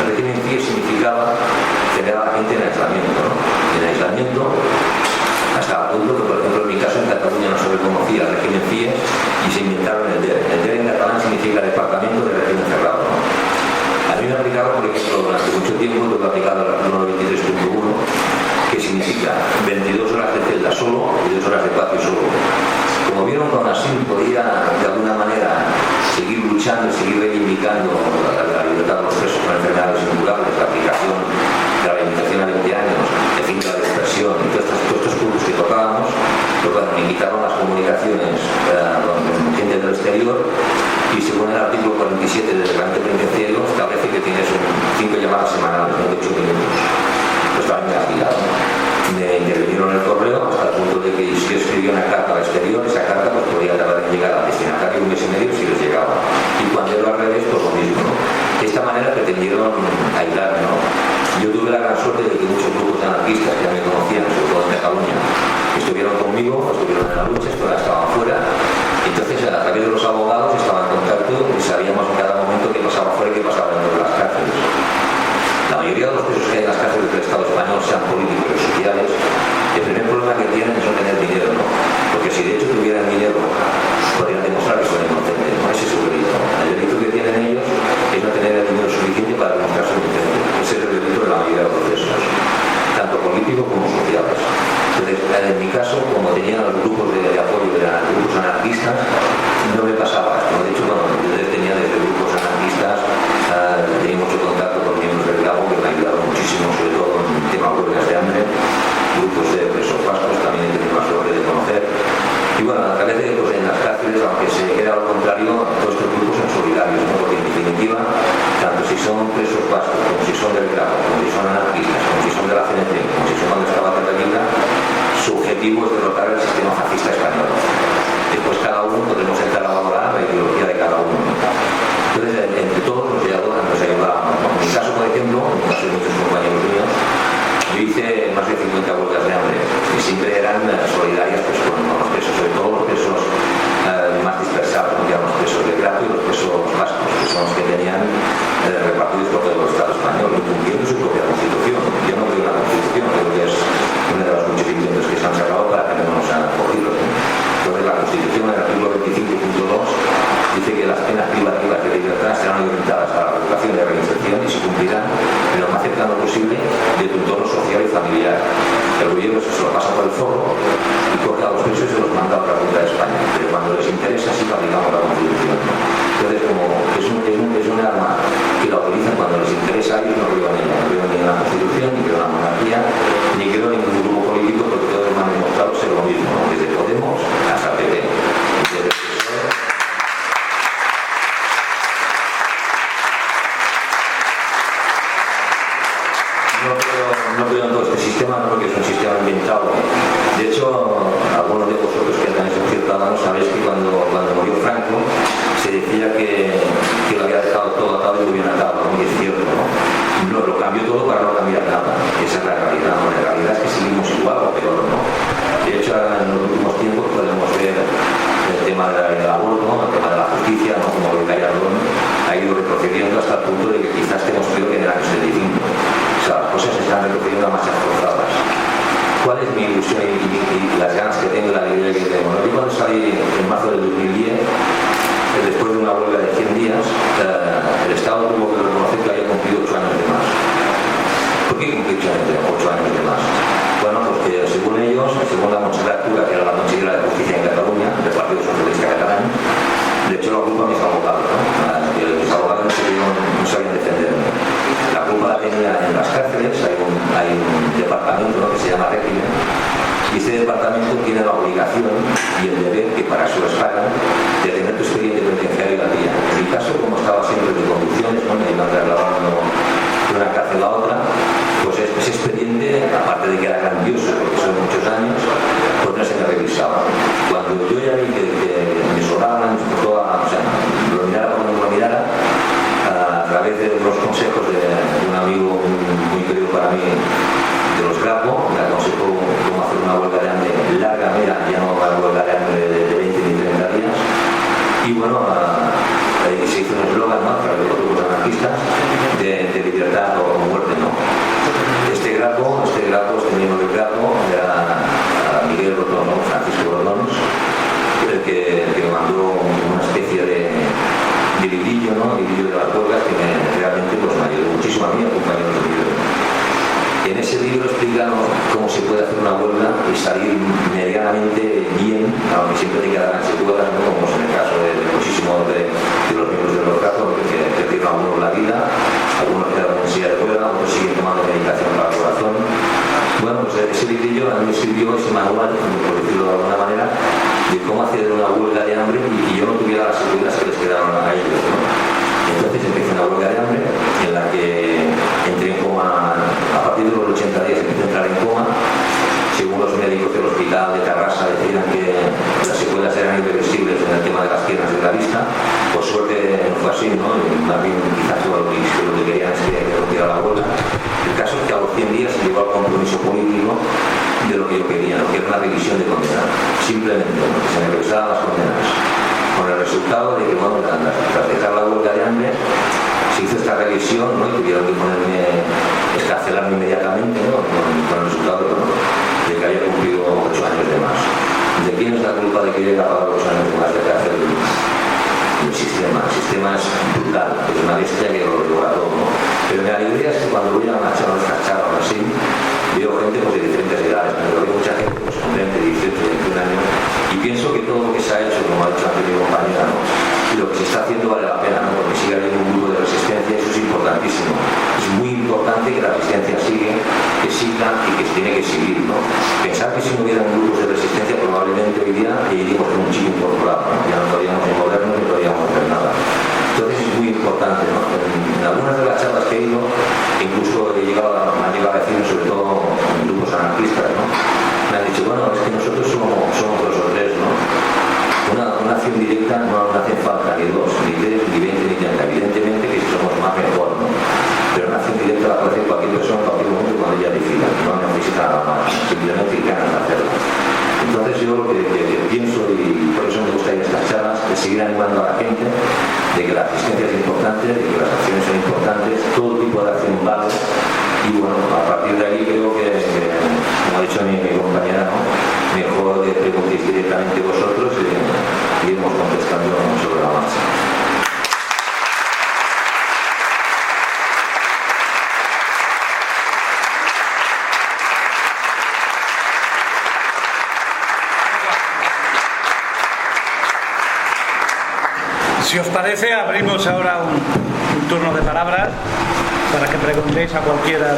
El régimen FIES significaba tener a la gente en aislamiento, ¿no? En aislamiento, hasta el punto que, por ejemplo, en mi caso, en Cataluña no se reconocía el régimen FIES y se inventaron el DER. El DER en catalán significa Departamento de Régimen Cerrado, ¿no? A mí me aplicaba, por ejemplo, durante mucho tiempo, tuve aplicado el artículo 93.1, que significa 22 horas de celda solo y 2 horas de patio solo. Como vieron que aún así podía de alguna manera seguir luchando y seguir reivindicando la libertad de los presos con enfermedades incurables, la aplicación de la limitación a 20 años, el fin de la dispersión y todos estos puntos que tocábamos, pues bueno, me quitaron las comunicaciones con gente del exterior y según el artículo 47 del reglamento penitenciario establece que tienes 5 llamadas semanales, no de 8 minutos. Pues también me ha quitado. Me intervinieron en el correo hasta el punto de que si yo escribía una carta al exterior, esa carta pues podía tardar en llegar al destinatario 1 mes y medio si les llegaba. Y cuando era al revés, pues lo mismo, ¿no? De esta manera pretendieron aislarme, ¿no? Yo tuve la gran suerte de que muchos grupos de anarquistas que ya me conocían, sobre todo en Cataluña, estuvieron conmigo, estuvieron en la lucha, estaban fuera. Entonces, a través de los abogados estaba en contacto y sabíamos en cada momento qué pasaba fuera y qué pasaba dentro de las cárceles. La mayoría de los presos que hay en las cárceles del Estado español, sean políticos o sociales, el primer problema que tienen es no tener dinero, ¿no? Porque si de hecho tuvieran dinero, podrían demostrar que son inocentes, ¿no? Ese es su delito. El delito que tienen ellos es no tener el dinero suficiente para demostrar su inocencia. Ese es el delito de la mayoría de los presos, tanto políticos como sociales. Entonces, en mi caso, como tenían los grupos de apoyo de grupos anarquistas, no me pasaba esto. De hecho, bueno, yo tenía desde el parecía que lo había dejado todo atado y lo bien atado, ¿no? Y es cierto, ¿no? No, lo cambió todo para no cambiar nada. Esa es la realidad, ¿no? La realidad es que seguimos igual o peor, ¿no? De hecho, en los últimos tiempos podemos ver el tema del aborto, ¿no? El tema de la justicia, ¿no? Como el Gallardón ha ido retrocediendo hasta el punto de que quizás estemos peor que en el año 75. O sea, las cosas se están retrocediendo a marchas forzadas. ¿Cuál es mi ilusión y las ganas que tengo y la alegría que tengo? Yo cuando salí en marzo del 2010, después de una huelga de 100 días, el Estado tuvo que reconocer que había cumplido 8 años de más. ¿Por qué cumplió 8 años de más? Bueno, pues que según ellos, según la Montserrat Tura, que era la consejera de Justicia en Cataluña, del Partido Socialista Catalán, le echó la culpa a mis abogados, ¿no? Que mis abogados no sabían defenderme. La culpa la tenía en las cárceles, hay un departamento, ¿no?, que se llama régimen, y este departamento tiene la obligación y el deber, que para eso les pagan, de tener tu expediente penitenciario al día. En mi caso, como estaba siempre de conducciones, ¿no?, me iban trasladando de una cárcel a otra, pues ese expediente, aparte de que era grandioso, porque son muchos años, pues no se me revisaba. Cuando yo ya vi que me sobraban, lo mirara como no lo mirara, a través de los consejos de un amigo muy querido para mí, de los Grapo, me aconsejó cómo hacer una huelga de hambre larga, mira, ya no una huelga de hambre de 20 ni 30 días. Y bueno, se hizo un eslogan, ¿no?, a través de los grupos anarquistas, de libertad o muerte, ¿no? Este miembro del Grapo, era Miguel Rotón, ¿no?, Francisco Rotón, el que me mandó una especie de librillo, ¿no?, librillo de las huelgas, que realmente pues, me ayudó muchísimo a mí, a compañeros de libro. En ese libro explicamos cómo se puede hacer una huelga y salir medianamente bien, aunque siempre te quedarán secuelas, ¿no?, como es en el caso de muchísimos de los miembros de los casos, que perdieron algunos la vida, algunos quedaron en silla de ruedas, otros siguen tomando medicación para el corazón. Bueno, pues ese librillo a mí me sirvió, ese manual, por decirlo de alguna manera, de cómo hacer una huelga de hambre y que yo no tuviera las secuelas que les quedaron a ellos, ¿no? Entonces empecé una huelga de hambre en la que entré en coma, a partir de los 80 días empecé a entrar en coma. Según los médicos del hospital de Tarrasa decían que las secuelas eran irreversibles en el tema de las piernas y de la vista. Por suerte no fue así, ¿no? Más bien quizás lo que querían es que rompiera la huelga. El caso es que a los 100 días se llegó al compromiso político de lo que yo quería, ¿no?, que era una revisión de condena. Simplemente, ¿no?, que se me revisaran las condenas. Con el resultado de que, bueno, tras dejar la huelga de hambre, se hizo esta revisión, ¿no?, y tuvieron que escarcelarme inmediatamente, ¿no?, con el resultado de que había cumplido 8 años de más. ¿De quién es la culpa de que haya pagado 8 años de más de cárcel? El sistema. El sistema es brutal, es una bestia que lo logra todo, ¿no? Pero mi alegría es que cuando voy a marchar a nuestras charlas así, veo gente pues, de diferentes edades, pero veo mucha gente pues, con 20, 18, 21 años, y pienso que todo lo que se ha hecho, como ha dicho antes mi compañera, ¿no?, lo que se está haciendo vale la pena, ¿no?, porque sigue habiendo un grupo de resistencia, eso es importantísimo. Es muy importante que la resistencia siga y que se tiene que seguir, ¿no? Pensar que si no hubieran grupos de resistencia probablemente hoy día iríamos con un chip incorporado, ¿no?, ya no podríamos ni movernos ni podríamos hacer nada. Entonces es muy importante, ¿no? En algunas de las charlas que he ido, incluso me han llegado a decir, sobre todo en grupos anarquistas, ¿no?, me han dicho, bueno, es que nosotros somos 2 o 3, ¿no? Una acción directa no hace falta ni 2, ni 3, ni 20, ni 30. Evidentemente que si somos más mejor, ¿no? Pero una acción directa la puede hacer cualquier persona en cualquier momento cuando ella decida, no necesita nada más, simplemente ganas de hacerlo. Entonces yo lo que pienso, y por eso me gusta ir a estas charlas, es seguir animando a la gente de que la asistencia es importante, de que las acciones son importantes, todo tipo de acción vale, y bueno, a partir de ahí creo que como ha dicho mi compañera, ¿no?, mejor que preguntéis directamente vosotros y iremos contestando sobre la marcha. Si os parece, abrimos ahora un turno de palabras para que preguntéis a cualquiera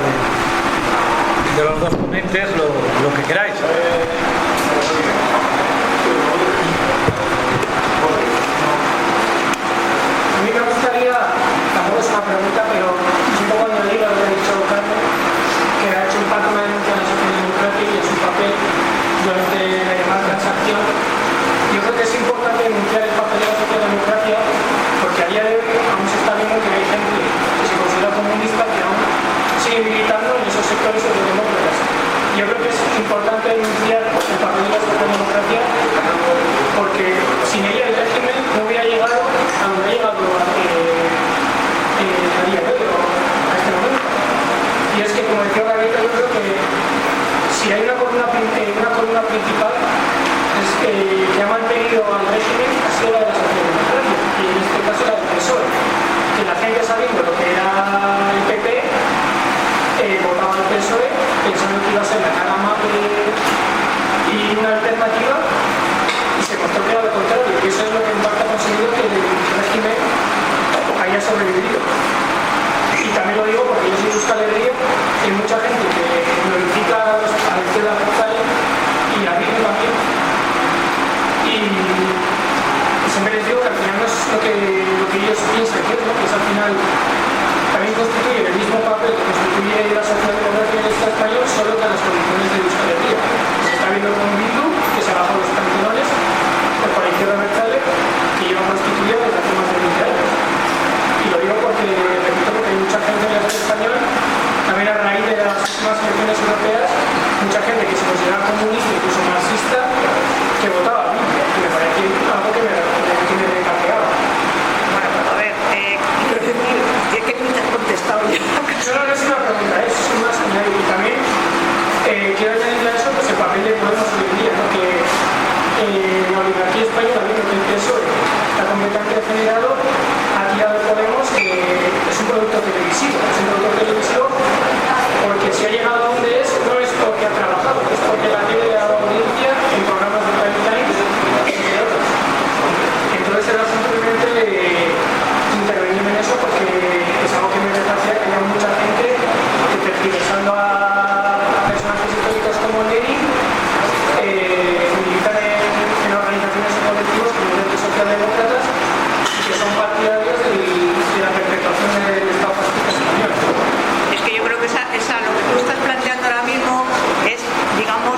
de los dos ponentes lo que queráis. A mí me gustaría, tampoco es una pregunta, pero es un poco añadir a lo que ha dicho Carmen, que ha hecho un pacto de denuncia a la socialdemocracia y a su papel durante la llamada transacción. Yo creo que es importante denunciar el papel de la socialdemocracia porque sin ella el régimen no hubiera llegado a donde ha llegado a día de hoy, a este momento. Y es que, como decía Gabriela, yo creo que si hay una columna principal es que ha mantenido al régimen ha sido la de la socialdemocracia, y en este caso la del PSOE, que la gente, sabiendo lo que era el PP, votaba al PSOE pensando que iba a ser la cara amable y una alternativa, y se mostró que era lo contrario, y eso es lo que en parte ha conseguido que el régimen haya sobrevivido. Y también lo digo porque yo soy de Euskal Herria, hay mucha gente que glorifica a la izquierda abertzale y a mí también. Y siempre les digo que al final no es lo que ellos piensan que es, ¿no? Que es al final también constituye el mismo papel que constituye la socialdemocracia en el Estado español, solo que a las condiciones de Euskal Herria. Se está viendo con Bildu, que se ha bajado los pantalones, o con la izquierda abertzale, que lleva constituida desde hace más de 20 años. Y lo digo porque, repito, porque hay mucha gente en el Estado español, también a raíz de las últimas elecciones europeas, mucha gente que se considera comunista, incluso marxista, que votaba a Bildu, y me parece algo que me capeaba. Bueno, a ver, es que tú te has contestado ya. No es una pregunta, es una señal. Y también quiero añadirle a eso pues, el papel de Podemos hoy en día, ¿no? Que la oligarquía española, viendo que el PSOE está completamente degenerado, ha tirado Podemos, que es un producto televisivo. Es un producto televisivo porque si ha llegado a donde es, no es porque ha trabajado, es porque la tele le ha dado audiencia en programas de prime time, entre otros. Entonces era simplemente intervenir en eso porque es algo que me desgracia que haya mucha gente que tergiversando a personajes históricos como Lenin militan en organizaciones y colectivos como los socialdemócratas y que son partidarios de la perpetuación del Estado fascista español. Es que yo creo que esa lo que tú estás planteando ahora mismo es, digamos,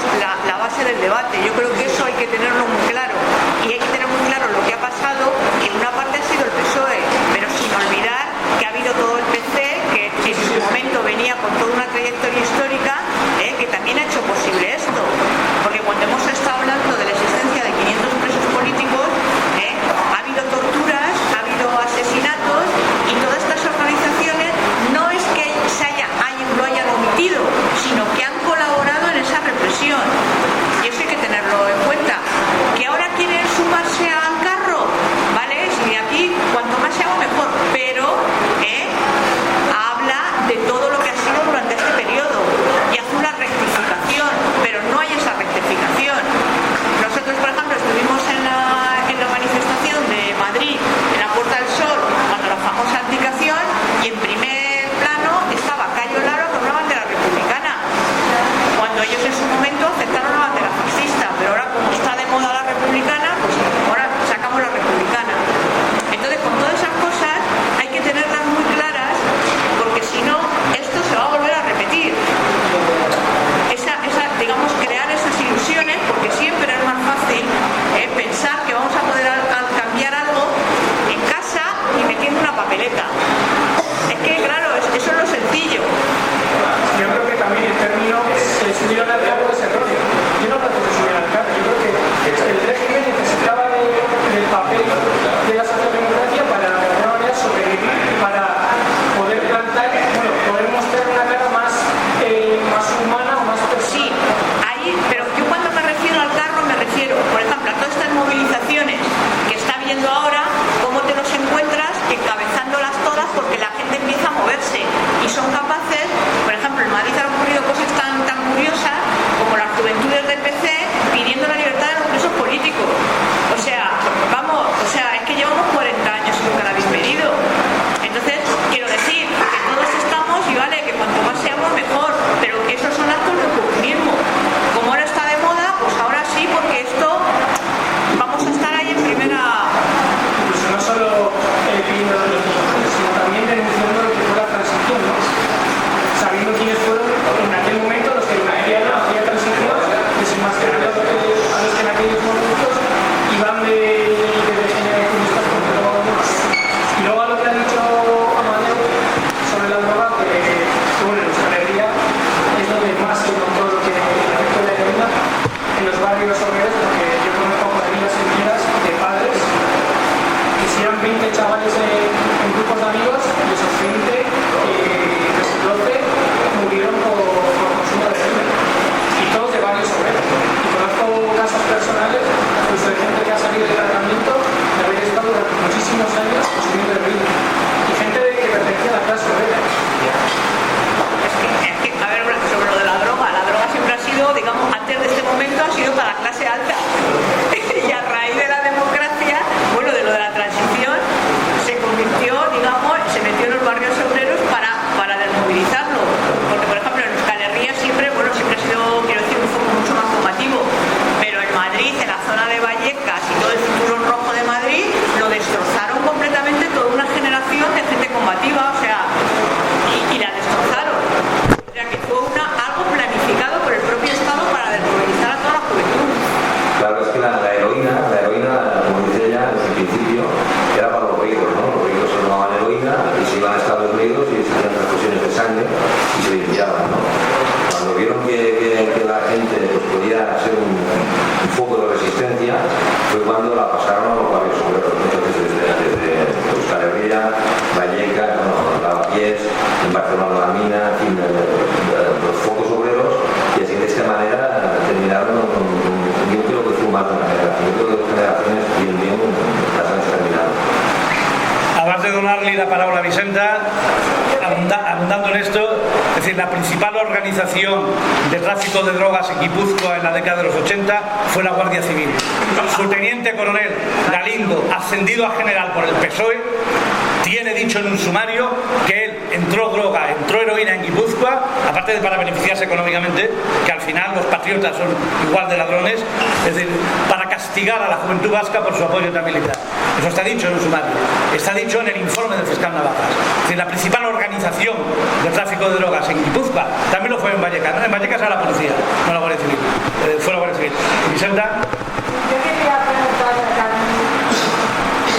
la base del debate. Yo creo que eso hay que tenerlo muy claro. Y hay que tener muy claro lo que ha pasado, que en una parte ha sido el PSOE, pero sin olvidar que ha habido todo el PC, que en su momento venía con toda una trayectoria histórica, que también ha hecho posible esto. Porque cuando hemos estado hablando de la existencia de 500 presos políticos, ha habido torturas, ha habido asesinatos, y todas estas organizaciones no es que lo hayan omitido, sino que han colaborado en esa represión. Y eso hay que tenerlo en cuenta. Que ahora quieren sumarse al carro, ¿vale? Si aquí cuanto más seamos mejor, pero habla de todo lo que ha sido durante este periodo y hace una rectificación, pero no hay esa rectificación. Nosotros, por ejemplo, estuvimos en la manifestación de Madrid, en la Puerta del Sol, cuando la famosa abdicación, y en primer plano estaba Cayo Laro con una bandera republicana, cuando ellos en su momento aceptaron la bandera fascista, pero ahora como está de moda la republicana, pues ahora sacamos la republicana. Entonces, con todas esas cosas hay que tenerlas muy claras, porque si no, esto se va a volver a repetir. Digamos, crear esas ilusiones, porque siempre es más fácil pensar que vamos a poder cambiar algo en casa y metiendo una papeleta. Es que, claro, eso es lo sencillo. Yo creo que también el término subieron al carro de ese rollo. Yo no creo que se subiera al carro. Yo creo que el régimen necesitaba del papel de la socialdemocracia para de alguna manera sobrevivir, para poder plantar, poder mostrar una cara más humana o más personal. Sí, ahí, pero yo cuando me refiero al carro me refiero, por ejemplo, a todas estas movilizaciones que está viendo ahora, cómo te los encuentras encabezándolas todas porque la gente empieza a moverse y son capaces, por ejemplo, en Madrid han ocurrido cosas tan curiosas como las juventudes del PC pidiendo la libertad de los presos políticos. O sea, es que llevamos 40 años sin que la habéis pedido. Entonces, quiero decir que todos estamos y vale, que cuanto más seamos mejor, pero esos son actos de oportunismo. Como ahora está de moda, pues ahora sí, porque esto vamos a estar ahí en primera. Incluso no solo pidiendo los presos, sino también denunciando lo que fue la transición, ¿no? Sabiendo quiénes fueron en aquel momento los que hacían transición, desenmascarando a los que en aquellos momentos iban de generacionistas contra los demás. Y luego a lo que ha dicho Amadeu sobre la droga, que bueno, en nuestra alegría es donde más se notó lo que el efecto de la heroína en los barrios obreros, porque yo conozco cuadrillas enteras además de donarle la palabra a Vicenta, abundando en esto, es decir, la principal organización de tráfico de drogas en Guipúzcoa en la década de los 80 fue la Guardia Civil. Su teniente coronel Galindo, ascendido a general por el PSOE, tiene dicho en un sumario que él entró heroína en Guipúzcoa, aparte de para beneficiarse económicamente, que al final los patriotas son igual de ladrones, es decir, para castigar a la juventud vasca por su apoyo militar. Eso está dicho en un sumario, está dicho en el informe del fiscal Navajas. Es decir, la principal organización de tráfico de drogas en Guipúzcoa también lo fue en Vallecas. En Vallecas era la policía, no la Guardia Civil. Fue la Guardia Civil. Vicenta. Yo quería preguntar a Carmen,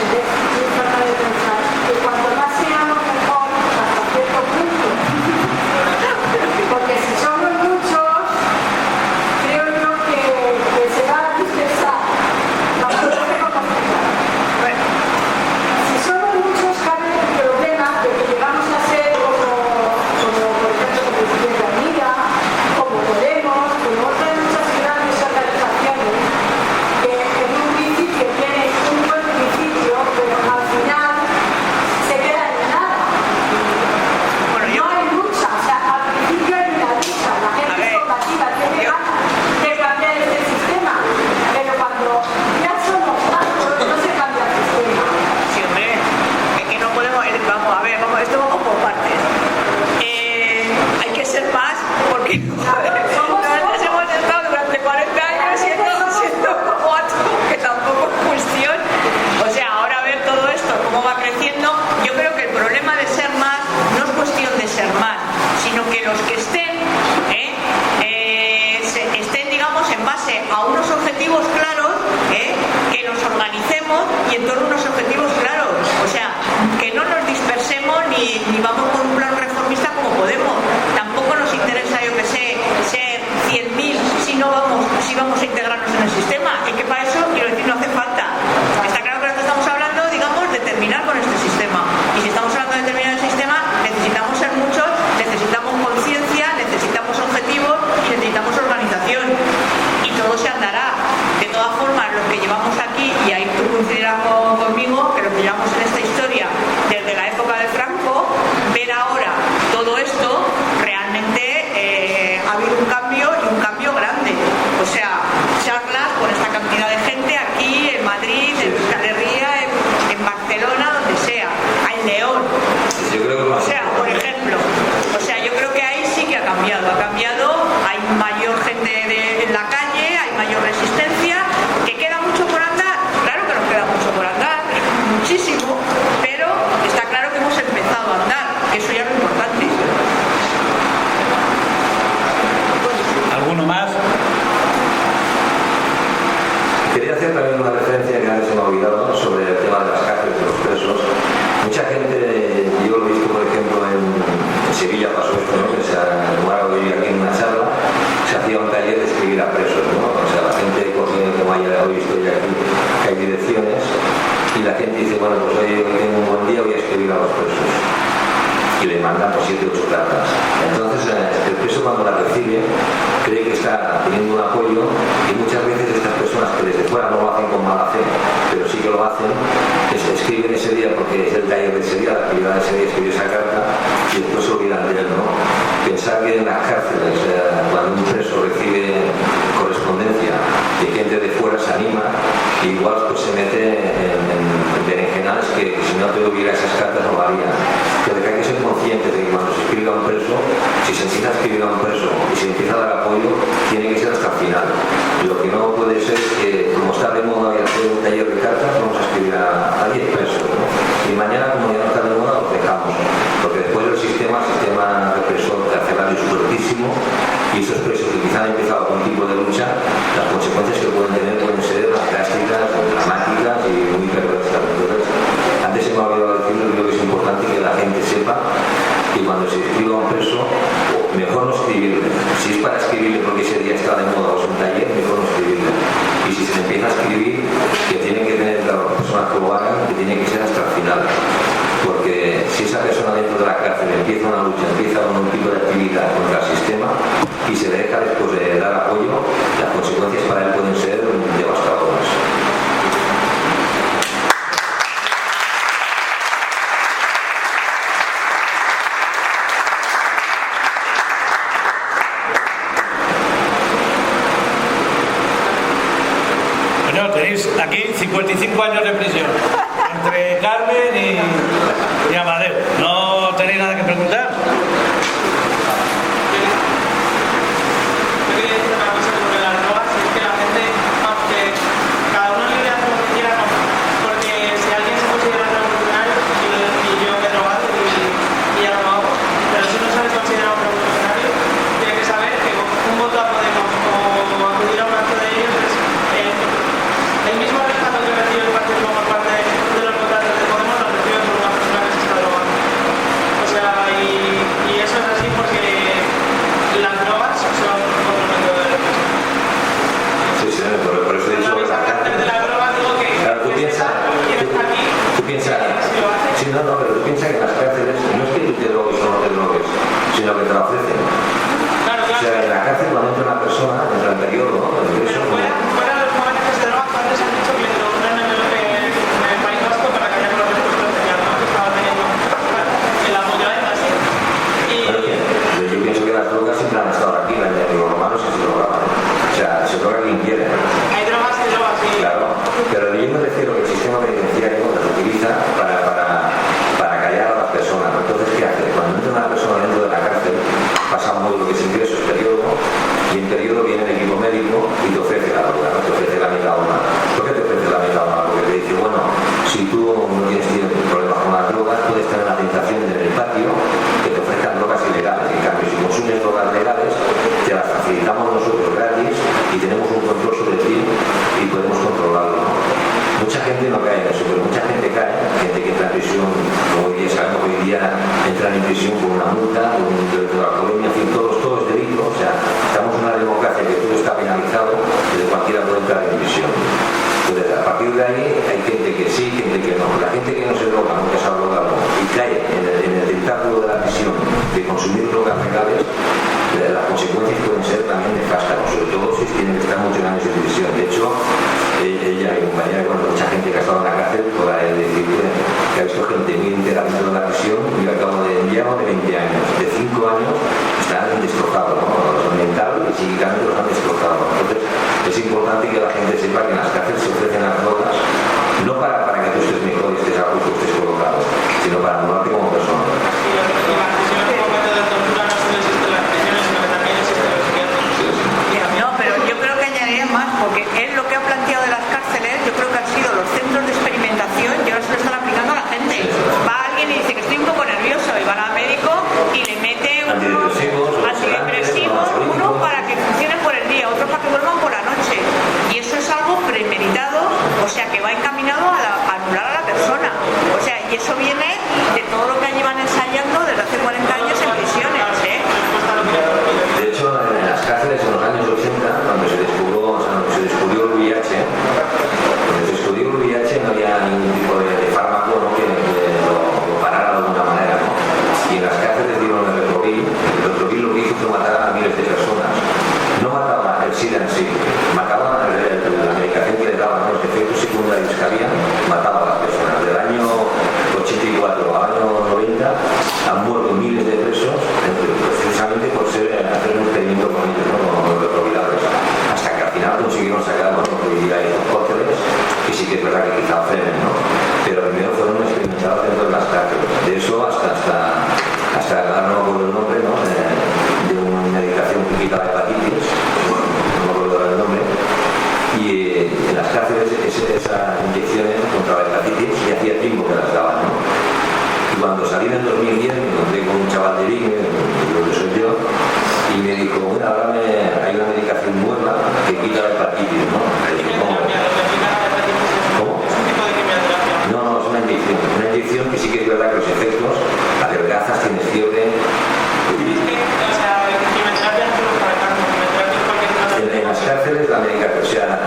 de pensar que cuanto más seamos mejor hasta cierto punto, porque si somos muchos, creo yo que se va a dispersar. Si somos muchos, cabe el problema de que llegamos a ser como por ejemplo, el presidente Amiga, como Podemos, como otras muchas grandes organizaciones que en un principio tienen un buen principio, pero al final se queda en nada. No hay lucha, o sea, al principio hay una lucha, la gente es combativa, tiene ganas de cambiar este sistema, pero cuando ya somos tantos, no se cambia el sistema. Sí, hombre, es que no podemos, vamos a ver, esto vamos por partes. Hay que ser más porque nosotros hemos estado durante 40 años siendo 4, que tampoco es cuestión. O sea, ahora ver todo esto, cómo va creciendo, yo creo que el problema de ser más no es cuestión de ser más, sino que los que estén, estén, digamos, en base a unos objetivos claros, que nos organicemos y en torno a unos objetivos claros. O sea, que no nos dispersemos ni vamos con un plan reformista como Podemos. Tampoco nos interesa, yo que sé, ser 100.000 si vamos a integrarnos en el sistema. Es que para eso, quiero decir, no hace falta. Está claro que nosotros estamos hablando, digamos, de terminar con este sistema. Y si estamos hablando de terminar el sistema, necesitamos ser muchos, necesitamos conciencia, necesitamos objetivos y necesitamos organización. Y todo se andará. De todas formas, los que llevamos aquí, y ahí tú coincidirás conmigo, que los que llevamos en esta historia desde la época de Franco, ver ahora todo esto, realmente ha habido un cambio y un cambio grande. O sea, charlas con esta cantidad de gente aquí, en Madrid, en Euskal Herria, en Barcelona, donde sea, en León. O sea, por ejemplo, yo creo que ahí sí que ha cambiado, hay mayor gente en la calle, hay mayor resistencia, que queda mucho por andar, claro que nos queda mucho por andar, muchísimo, pero está claro que hemos empezado a andar, que eso ya es lo importante. ¿Alguno más? Quería hacer también una referencia que antes se me ha olvidado sobre el tema de las cárceles de los presos. Mucha gente, yo lo he visto por ejemplo en Sevilla pasó esto, ¿no? Que se ha tomado hoy aquí en una charla, se hacía un taller de escribir a presos, ¿no? O sea, la gente coge, como hoy estoy aquí, que hay direcciones, y la gente dice, bueno, pues hoy tengo un buen día, voy a escribir a los presos. Y le mandan por 7 o 8 cartas. Entonces el preso cuando la recibe cree que está teniendo un apoyo y muchas veces estas personas que desde fuera no lo hacen con mala fe, pero sí que lo hacen, que se escriben ese día porque es el taller de ese día, la actividad de ese día, escribir esa carta y después se olvidan de él, ¿no? Pensar que en las cárceles, cuando un preso recibe correspondencia y gente de fuera se anima, y igual pues se mete en berenjenales que si no te hubiera esas cartas no lo haría. Pero que hay que ser conscientes de que cuando se escribe a un preso, si se empieza a escribir a un preso y se empieza a dar apoyo, tiene que ser hasta el final. Lo que no puede ser es que, como está de moda y hacer un taller de cartas, vamos a escribir a 10 presos, ¿no? Y mañana, como ya no está de moda, los dejamos. Porque después el sistema represor carcelario es fuertísimo y esos presos que quizá han empezado con un tipo de lucha, las consecuencias que pueden tener pueden ser drásticas, dramáticas y muy perversas. Entonces, antes se me ha olvidado decirlo, creo que es importante que la gente sepa que cuando se escriba a un preso, mejor no escribirle. Si es para escribirle porque ese día está de moda o es un taller, mejor no escribirle. Y si se le empieza a escribir, que tiene que tener las personas que lo hagan, que tiene que ser hasta el final. Porque si esa persona dentro de la cárcel empieza una lucha, empieza con un tipo de actividad contra el sistema y se le deja después de dar apoyo, las consecuencias para él pueden ser devastadoras. 55 años de prisión entre Carmen y Amadeo. ¿No tenéis nada que preguntar? Sino que te lo ofrecen. O sea, en la cárcel cuando entra una persona, entra el periodo, ¿no? El ingreso, fuera de los jóvenes de drogas, antes han dicho que lo ponen en el País Vasco para que haya los respuestos que estaba teniendo el apoyo a él así. Yo pienso que las drogas siempre han estado aquí, los romanos se drogaban. O sea, se droga quien quiere. Hay drogas y drogas, sí. Claro, pero yo me refiero que el sistema penitenciario se utiliza para callar a las personas. Entonces, ¿qué hace? Cuando entra una persona dentro de la cárcel, pasa un módulo que es ingresos, periodo, y en periodo viene el equipo médico y te ofrece la droga, ¿no? Te ofrece la metadona. ¿Por qué te ofrece la metadona? Porque te dice, bueno, si tú no tienes problemas con las drogas, puedes tener la tentación en el patio que te ofrezcan drogas ilegales. En cambio, si consumes drogas legales, te las facilitamos nosotros gratis y tenemos un control sobre ti y podemos controlarlo, ¿no? Mucha gente no cae en eso, pero mucha gente cae, gente que entra en prisión, como hoy día sabemos que hoy día entran en prisión con una multa, con un delito de alcoholemia, en fin, todo es delito. O sea, estamos en una democracia que todo está penalizado, desde cualquiera puede entrar en prisión. Entonces, a partir de ahí hay gente que sí, gente que no. La gente que no se droga, nunca se ha drogado, y cae en el tentáculo de la prisión de consumir drogas legales, las consecuencias pueden ser también nefastas, sobre todo si tienen que estar muchos años en prisión. De hecho, ella y compañera, bueno, mucha gente que ha estado en la cárcel podrá decir que ha visto gente muy entera dentro de la prisión y al cabo de 20 años, de 5 años, están destrozados, ¿no? Mental y psíquicamente los han destrozado. Entonces, es importante que la gente sepa que en las cárceles se ofrecen las drogas no para que tú estés mejor y estés a gusto, estés colocado, sino para anularte como persona. No, pero yo creo que añadiría más, porque él lo que ha planteado de las cárceles, yo creo que han sido los centros de experimentación y ahora se lo están aplicando a la gente. Va alguien y dice que estoy un poco nervioso y va al médico y le mete unos antidepresivos, uno para que funcionen por el día, otro para que vuelvan por la noche. Y eso es algo premeditado, o sea, que va encaminado a anular a la persona. O sea, y eso viene de todo lo que llevan ensayando desde hace 40 años en prisiones, ¿eh? De hecho, en las cárceles en los años 80, cuando se descubrió el VIH, no había ningún tipo de fármaco, ¿no? que lo parara de alguna manera, ¿no? Y en las cárceles dieron el Retrovil. El Retrovil lo que hizo fue matar a miles de personas. No mataba el SIDA en sí, mataba la medicación que le daban, los efectos secundarios que había, mataba a las personas. Del año 84 al año 90 han muerto miles de presos, precisamente por hacer un experimento con ellos, ¿no? Con los retrovirales. Hasta que al final consiguieron sacar los retrovirales y los cócteles, que sí que es verdad que quizá frenen, ¿no? Pero primero fueron experimentados dentro de las cárceles. De eso hasta ahora no me acuerdo el nombre, ¿no? De una medicación que quita la hepatitis, no me acuerdo el nombre. Y en las cárceles esas inyecciones contra la hepatitis ya hacía tiempo que las daban, ¿no? Y cuando salí en el 2010 me encontré con un chaval de Vigue, que soy yo, y me dijo, bueno, ahora hay una medicación nueva que quita la hepatitis, ¿no? Le dije, ¿cómo? No, es una inyección. Una inyección que sí que es verdad que los efectos, adelgazas, tienes fiebre. En las cárceles la medicación, o sea,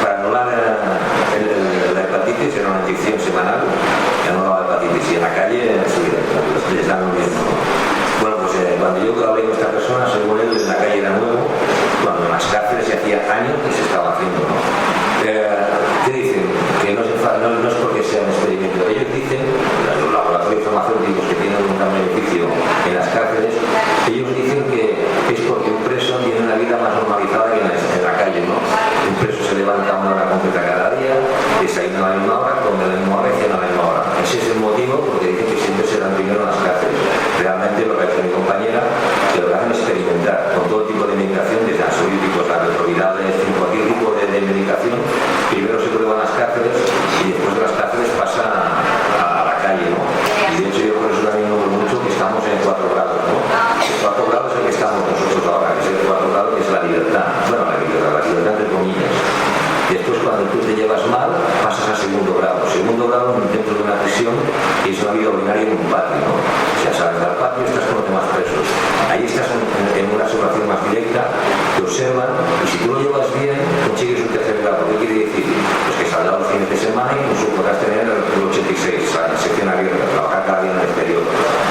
para anular la hepatitis era una inyección semanal que anulaba la hepatitis, y en la calle sí, les dan lo mismo. Bueno, pues cuando yo hablé con esta persona, según él, en la calle era nuevo, cuando en las cárceles se hacía años que se estaba haciendo, ¿no? ¿Qué dicen? Que no es porque sea un experimento. Ellos dicen, los laboratorios farmacéuticos que tienen un gran beneficio en las cárceles, ellos dicen que es porque un preso tiene una vida más normalizada que en la calle, ¿no? Un preso se levanta una hora completa cada día, desayuna a ordinario en un patio, ¿no? O sea, sales al patio y estás con los demás presos. Ahí estás en una situación más directa, te observan y si tú lo llevas bien, consigues un tercer grado. ¿Qué quiere decir? Pues que saldrás los fines de semana y incluso podrás tener el artículo 86, la sección abierta, trabajar cada día en el exterior.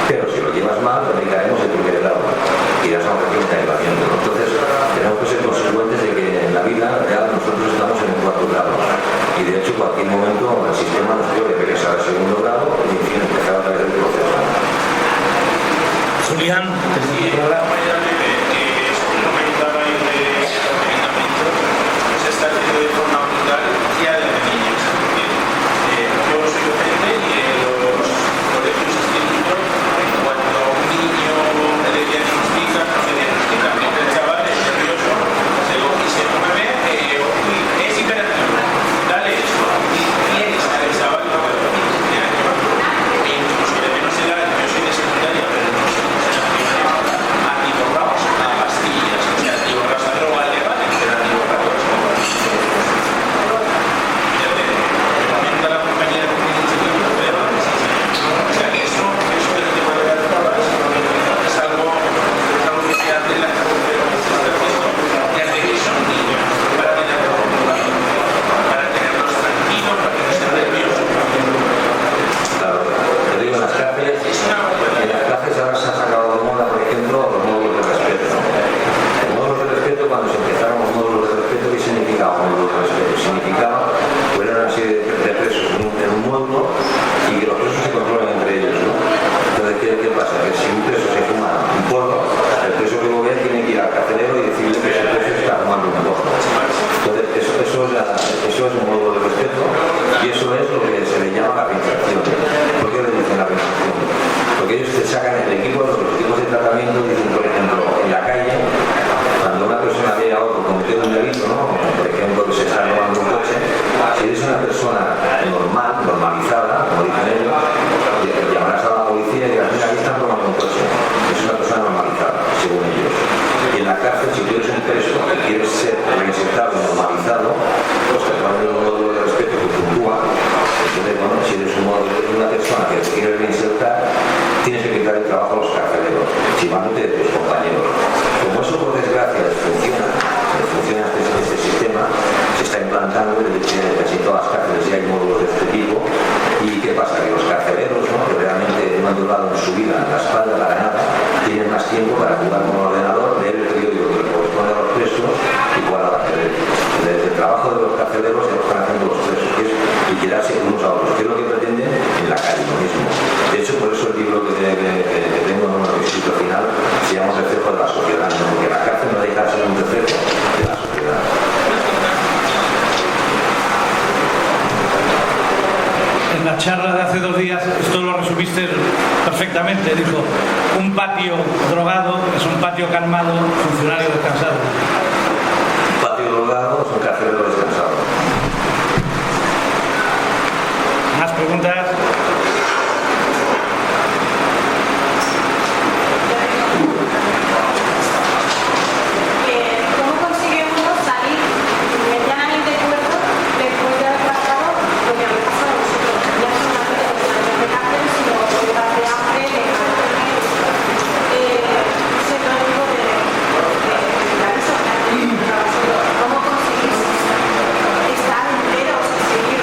Pero si lo llevas mal, te aplicaremos el primer grado. Irás a un régimen de aislamiento, ¿no? Entonces, tenemos que ser consecuentes de que en la vida real nosotros estamos en el cuarto grado. Y de hecho, en cualquier momento el sistema nos puede regresar al segundo grado y en fin, empezar a través del proceso. Julián, está haciendo de forma brutal ya desde niños. Yo soy docente y en los colegios institutos, cuando a un niño le diagnostican, no se diagnostican, el chaval es nervioso, se mueve, es hiperactivo, dale eso, y tienes al chaval no puede dormir, e incluso de menos edad, yo soy de secundaria, pero no soy de secundaria, atiborrados a pastillas, o sea, atiborrados a droga legal, pero atiborrados a la compañía de instituto, pero o sea que eso de lo que puede dar drogas es algo que se hace en la carretera desde que son niños para tenerlos tranquilos, para que no sean nerviosos. Claro, te digo, en las clases ahora se han sacado de moda, por ejemplo, los módulos de respeto, ¿no? Los módulos de respeto, cuando se empezaron los módulos de respeto, ¿qué significaba un módulo de respeto? Significaba que era una serie de presos en un módulo y que los presos se controlan entre ellos, ¿no? Entonces, ¿qué pasa? Que si un preso se fuma un porro, el preso que lo vea tiene que ir al carcelero y decirle que ese preso está fumando un porro. Entonces, eso es un módulo de respeto y eso es lo que se le llama la reinserción. ¿Por qué le dicen la reinserción? Porque ellos te sacan el equipo, los equipos de tratamiento, dicen, por ejemplo, en la calle, cuando una persona ve a otro cometer un delito, ¿no? Por ejemplo, que se está robando un coche, si eres una persona normal, normalizada, como dicen ellos, llamarás a la policía y dirás, mira, aquí están robando un coche. Es una persona normalizada, según ellos. Y en la cárcel, si tú eres un preso que quieres ser reinsertado y normalizado, pues te ponen un módulo de respeto que puntúa. Entonces, bueno, si eres una persona que te quiere reinsertar, tienes que quitar el trabajo a los carceleros, chivándote de tus compañeros. Como eso, por desgracia, funciona este sistema, se está implantando desde casi todas las cárceles ya hay módulos de este tipo. ¿Y qué pasa? Que los carceleros, ¿no? Que realmente no han durado en su vida en la espalda para nada, tienen más tiempo para jugar con el ordenador, leer el periódico que le corresponde a los presos y jugar al ajedrez. Desde el trabajo de los carceleros se lo están haciendo los presos, que es liquidarse unos a otros, que es lo que pretenden en la calle, lo mismo. De hecho, por eso el libro que tengo en un escrito final se llama Reflejo de la Sociedad, ¿no? Porque la cárcel no deja de ser un reflejo de la sociedad. en la charla de hace 2 días, esto lo resumiste perfectamente, dijo, un patio drogado es un patio calmado, funcionario descansado. Un patio drogado es un carcelero descansado. ¿Más preguntas? ¿Cómo consigue uno salir medianamente cuerdo después de haber pasado lo que habéis pasado vosotros? Ya no solamente de cárcel, sino de hambre, de cárcel, ese código de la vida. ¿Cómo conseguís estar enteros y seguir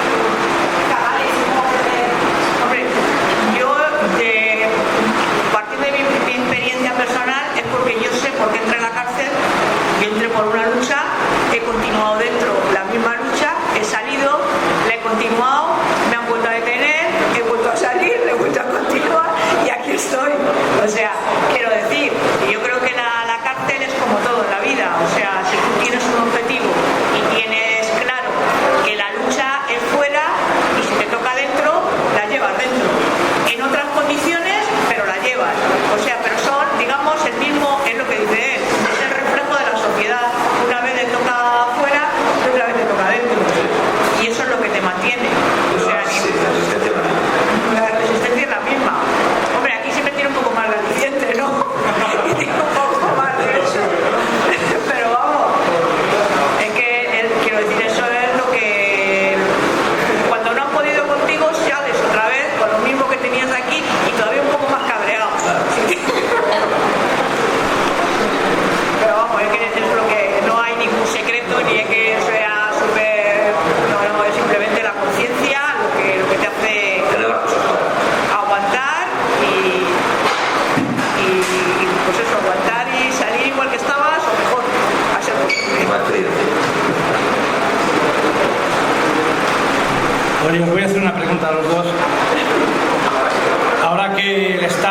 cabales y no perder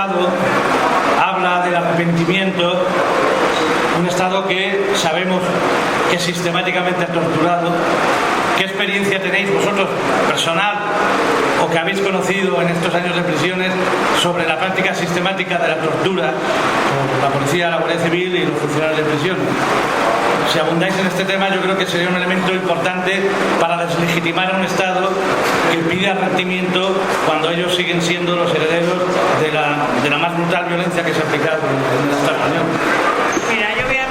Estado habla del arrepentimiento, un Estado que sabemos que sistemáticamente ha torturado. ¿Qué experiencia tenéis vosotros, personal, o que habéis conocido en estos años de prisiones, sobre la práctica sistemática de la tortura por la policía, la Guardia Civil y los funcionarios de prisión? Si abundáis en este tema, yo creo que sería un elemento importante para deslegitimar a un Estado que pide arrepentimiento cuando ellos siguen siendo los herederos de la más brutal violencia que se ha aplicado en el Estado español. Mira, yo voy a,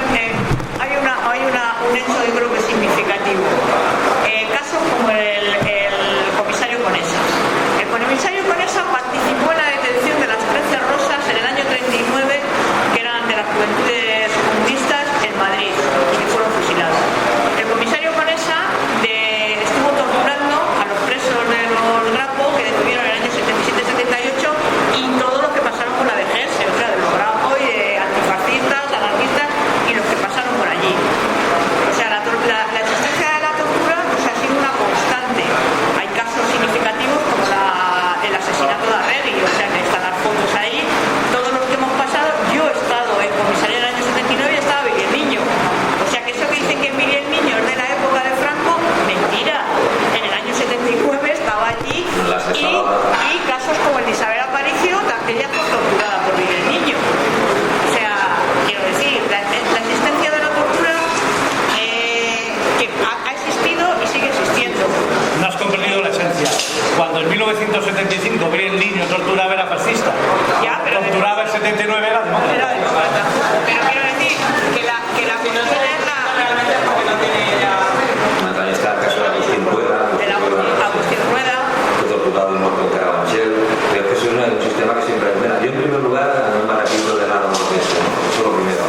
hay un hecho yo creo que significativo. Casos como el comisario Conesa. El comisario Conesa participó en la detención de las 13 rosas en el año 39, que eran de las juventudes comunistas en Madrid, y que fueron fusiladas. El comisario Conesa estuvo torturando a los presos de los Grapo, que detuvieron en el año 77-78, y todo lo que pasaron por la DGS, o sea, de los Grapo y de antifascistas, anarquistas y los que pasaron por allí. O sea, la existencia de la tortura ha sido una constante. Hay casos significativos como el asesinato de Arregui, o sea, que están las fotos ahí. Todos los que hemos pasado, yo he estado en comisaría en el año 79 y estaba Miguel Niño. O sea, que eso que dicen que Miguel Niño es de la época de Franco, mentira. En el año 79 estaba allí y casos como el de Isabel Aparicio, ella fue torturada por Miguel Niño. O sea, quiero decir, la existencia de la tortura que ha existido y sigue existiendo. No has comprendido la esencia. Cuando en 1975 Miguel Niño torturaba era fascista. Ya, pero torturaba en 79 era demócrata. Pero quiero decir que la cuestión es la... También está el caso de Agustín Rueda. Agustín Rueda. Fue torturado y muerto en Carabanchel. Creo que eso es un sistema que siempre es buena. Yo en primer lugar no me arrepiento de nada de lo que he hecho, ¿no? Eso es lo primero.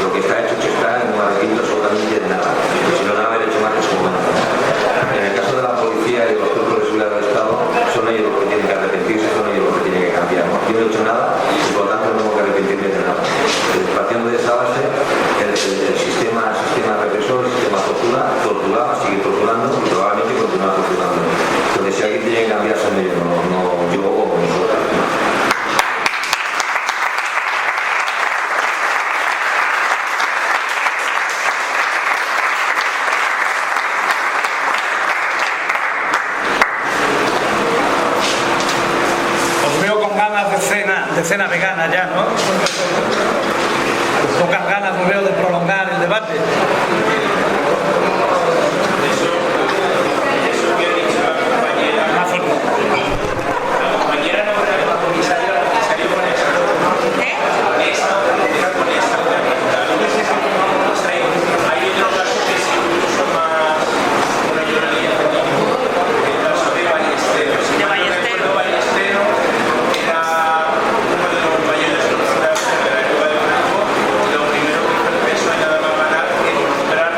Lo que está hecho está, y no me arrepiento absolutamente de nada. Si no, nada haber hecho más es bueno. En el caso de la policía y los cuerpos de seguridad del Estado, son ellos los que tienen que arrepentirse, son ellos los que tienen que cambiar, ¿no? Yo no he hecho nada y por lo tanto no tengo que arrepentirme de nada. Partiendo de esa base, el sistema represor, el sistema torturaba, sigue torturando y probablemente continuará torturando. Entonces, si alguien tiene que cambiar, son ellos, no yo o nosotros. De cena vegana ya, ¿no? Pocas ganas os veo de prolongar el debate. Eso que ha dicho la compañera. La compañera no era la comisaria, la comisaria con esa. Hay otro caso que es incluso más. Bueno, yo no leía el caso de Ballesteros. De Ballesteros. Era uno de los mayores torturadores de la época de Franco. Lo primero que hizo el preso es nada más ganar que mostrar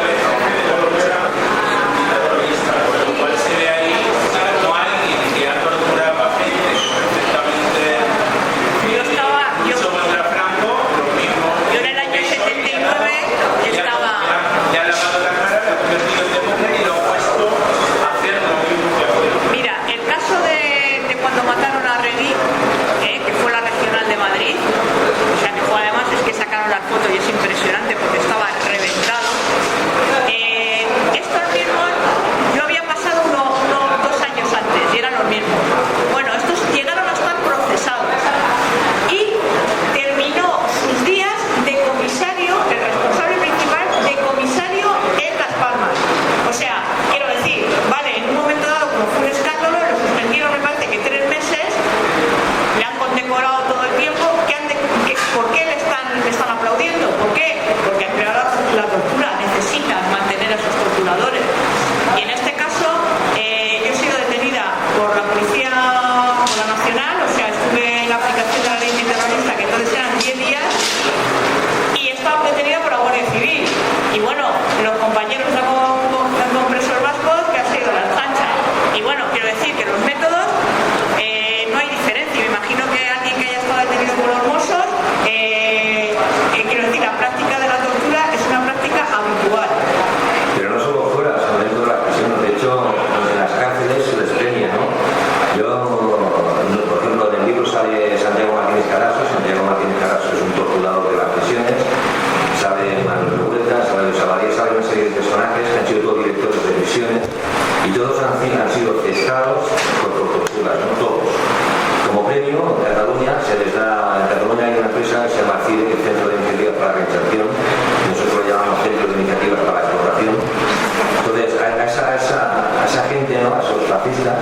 que se llama CIRE, el Centro de Iniciativas para la Reinserción. Nosotros lo llamamos Centro de Iniciativas para la Explotación. Entonces, a esa gente, ¿no?, a esos fascistas,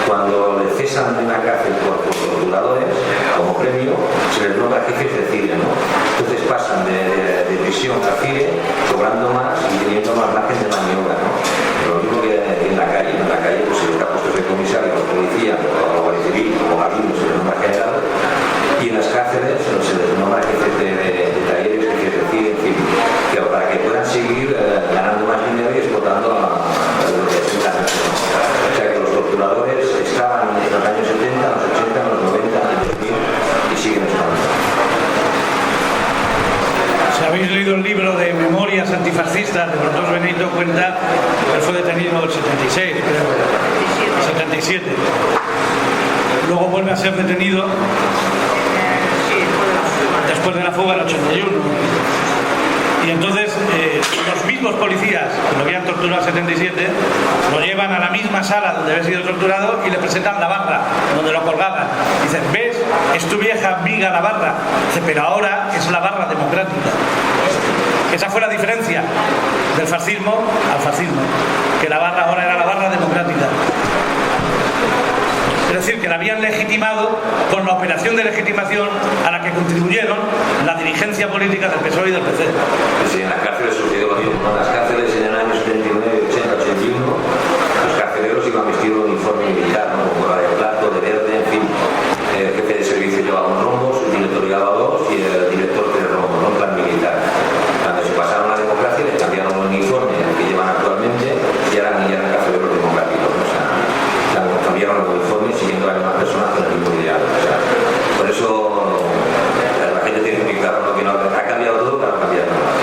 cuando le cesan de una cárcel por torturadores, como premio, se les nombra jefes de CIRE, ¿no? Entonces pasan de prisión a CIRE, cobrando más y teniendo más margen de maniobra, ¿no? Lo mismo que en la calle pues se les da puestos de comisario a la policía, o a la Guardia Civil, o a alguien se les nombra general, y en las cárceles se les nombra jefes de talleres, jefes de CIRE, en fin, para que puedan seguir ganando más dinero y explotando a los que están. O sea que los torturadores estaban en los años 70, en los 80, en los 90, en los 2000 y siguen estando. Si habéis leído el libro de Memorias Antifascistas de Francisco Benito, cuenta que él fue detenido en el 76, creo, 77. Luego vuelve a ser detenido después de la fuga del 81. Y entonces los mismos policías que lo habían torturado en el 77 lo llevan a la misma sala donde había sido torturado y le presentan la barra donde lo colgaban. Dicen, ¿ves? Es tu vieja amiga la barra. Dice, pero ahora es la barra democrática. Esa fue la diferencia del fascismo al fascismo, que la barra ahora era la barra democrática. Es decir, que la habían legitimado con la operación de legitimación a la que contribuyeron la dirigencia política del PSOE y del PC. Sí, en las cárceles sucedió lo mismo. En las cárceles en el año 79, 80, 81, los carceleros iban vestidos de uniforme militar, ¿no?, con cola de plato, de verde, en fin. El jefe de servicio llevaba un rombo, su director llevaba dos y el director 3 rombos, ¿no?, en plan militar. Cuando se pasaron a la democracia les cambiaron el uniforme que llevan actualmente y eran carceleros democráticos, ¿no? O sea, cambiaron el uniforme siguiendo a las demás personas con el mismo ideal. O sea, por eso la gente tiene que explicar, ¿no?, que no ha cambiado todo para no cambiar nada.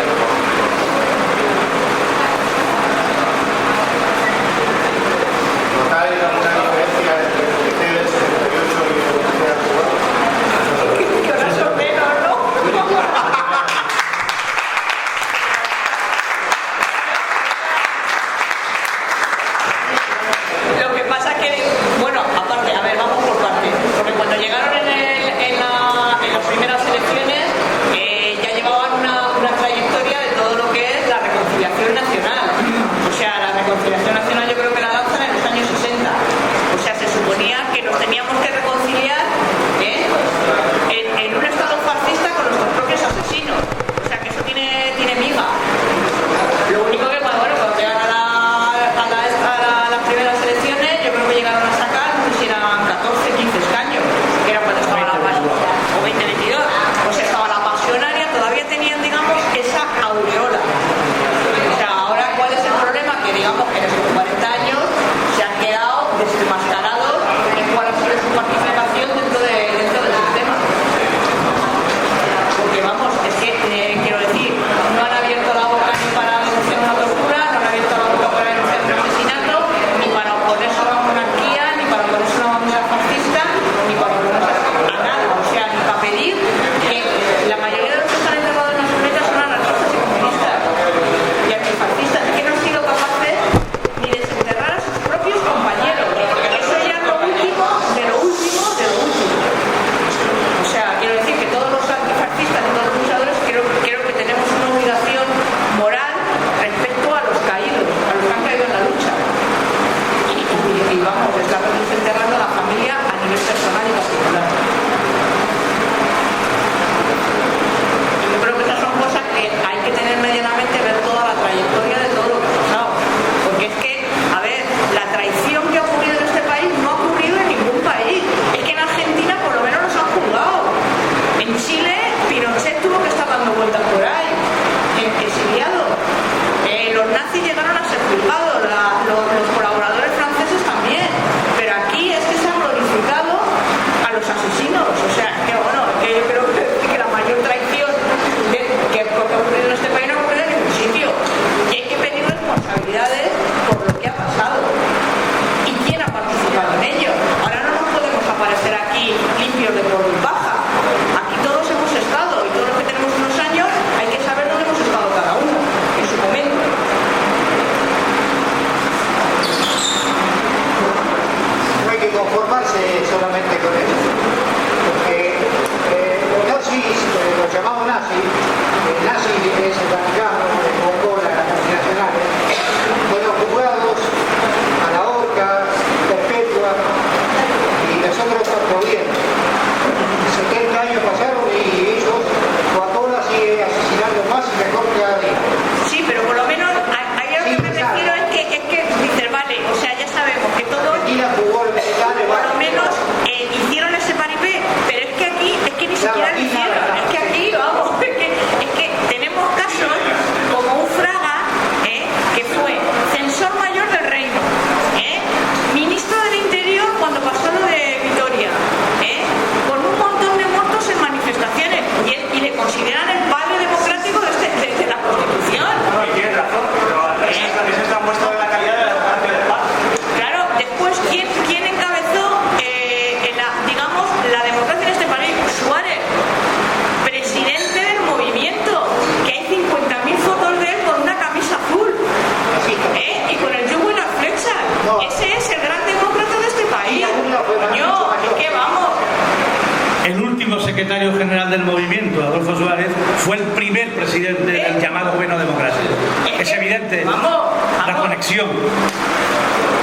secretario general del movimiento, Adolfo Suárez, fue el primer presidente del llamado Gobierno democrático. Es evidente la conexión.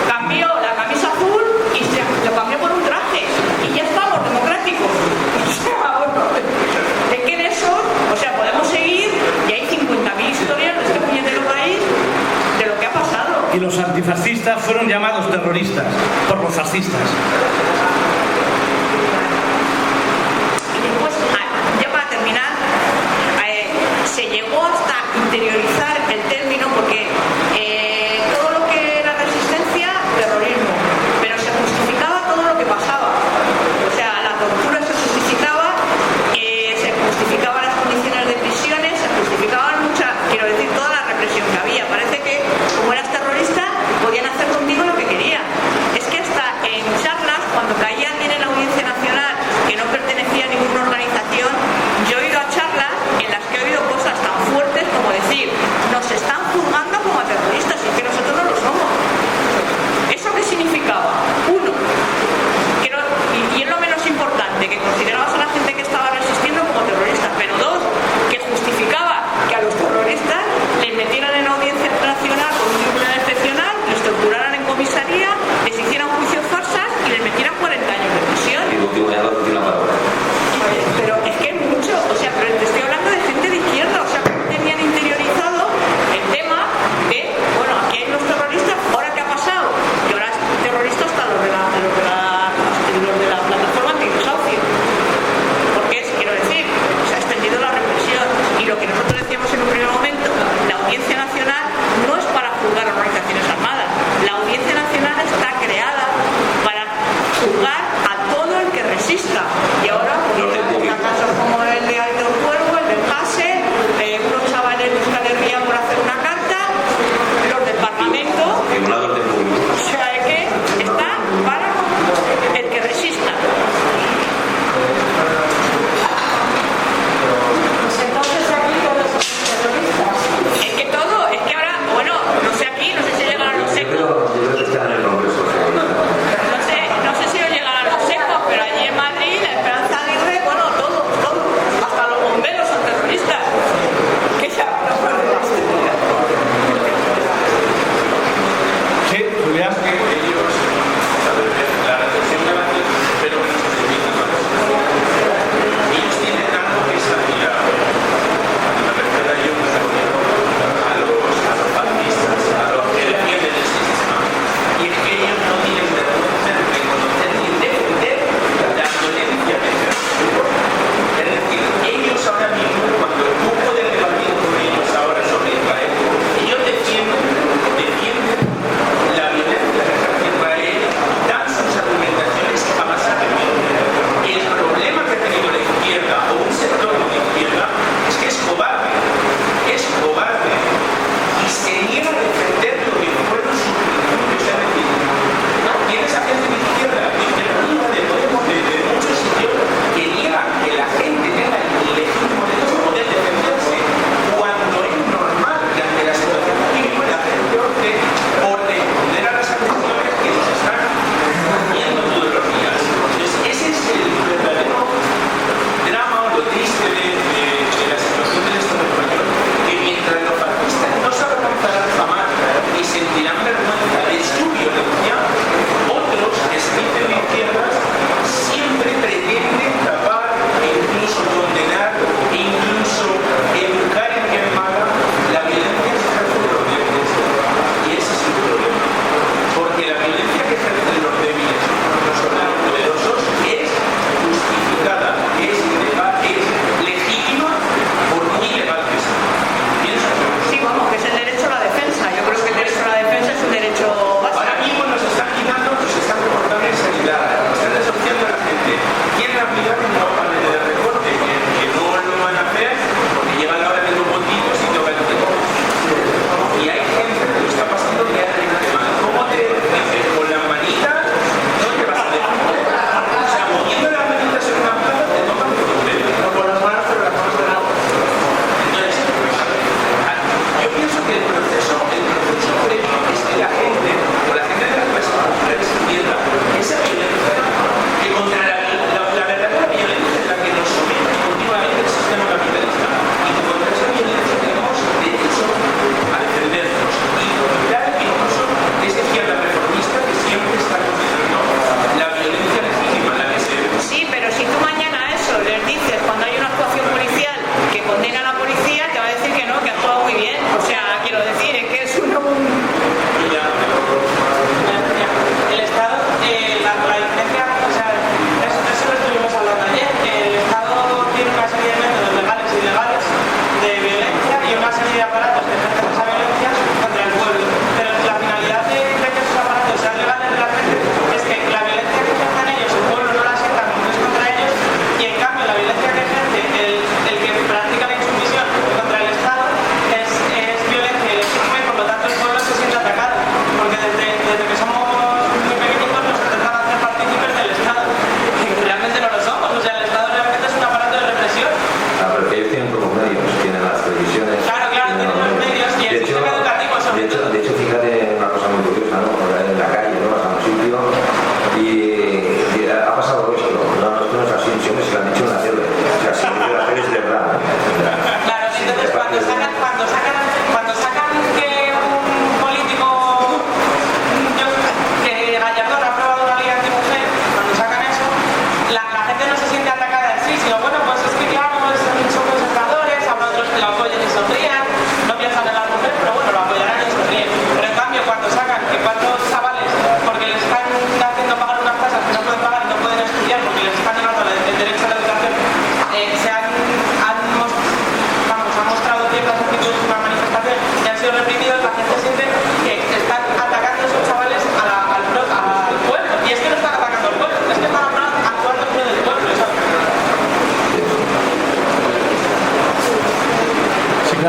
Cambió la camisa azul y se lo cambió por un traje y ya estamos democráticos. O sea, bueno, es que de eso, o sea, podemos seguir y hay 50.000 historias de este puñetero país de lo que ha pasado. Y los antifascistas fueron llamados terroristas por los fascistas. Y después, ya para terminar, se llegó hasta interiorizar el término porque todo lo que era resistencia, terrorismo, pero se justificaba todo lo que pasaba. O sea, la tortura se justificaba, se justificaban las condiciones de prisiones, se justificaban muchas, quiero decir, toda la represión que había. Parece que como eras terrorista podían hacer contigo lo que querían. Es que hasta en charlas, cuando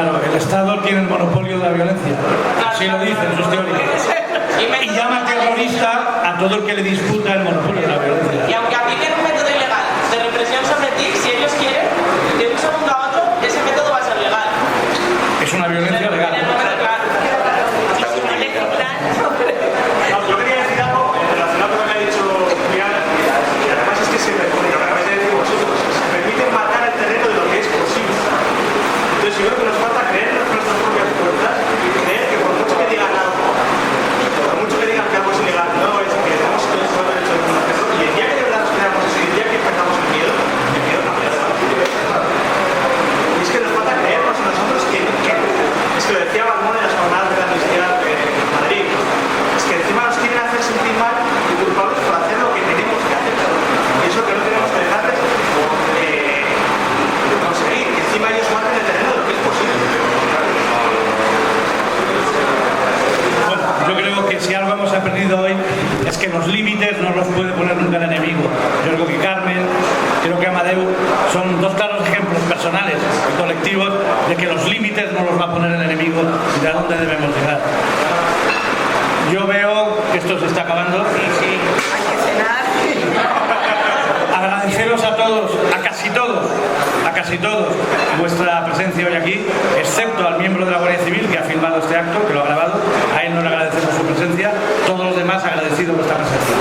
Claro, el Estado tiene el monopolio de la violencia. Así lo dicen sus teóricos. Y llama terrorista a todo el que le disputa el monopolio de la violencia. Y aunque apliquen un método ilegal de represión sobre ti, si ellos quieren, de un segundo a otro, ese método va a ser legal. Es una violencia legal. Yo quería decir algo relacionado con lo que ha dicho Julián, y además es que se permite, lo que acabáis de decir vosotros, se permite marcar el terreno de lo que es posible. Entonces yo creo que nos falta creer en nuestras propias puertas y creer que por mucho que digan algo, por mucho que digan que algo es ilegal, no es que tenemos todo el derecho de hacerlo, y el día que de verdad nos creamos eso, y el día que empezamos el miedo cambiará. Y es que nos falta creernos a nosotros que es que lo decía Balmón en las jornadas de la amnistía en Madrid, es que encima nos quieren hacer sentir mal y culpables por hacer lo que tenemos que hacer. Y eso que no tenemos que dejar de conseguir, que encima ellos marcan el terreno de lo que es posible. Bueno, yo creo que si algo hemos aprendido hoy es que los límites no los puede poner nunca el enemigo. Yo creo que Carmen, creo que Amadeu son dos claros ejemplos personales y colectivos de que los límites no los va a poner el enemigo y de a dónde debemos llegar. Yo veo que esto se está acabando. Hay que cenar. Agradeceros a todos, a casi todos, vuestra presencia hoy aquí, excepto al miembro de la Guardia Civil que ha filmado este acto, que lo ha grabado. A él no le agradecemos su presencia, todos los demás agradecidos vuestra presencia.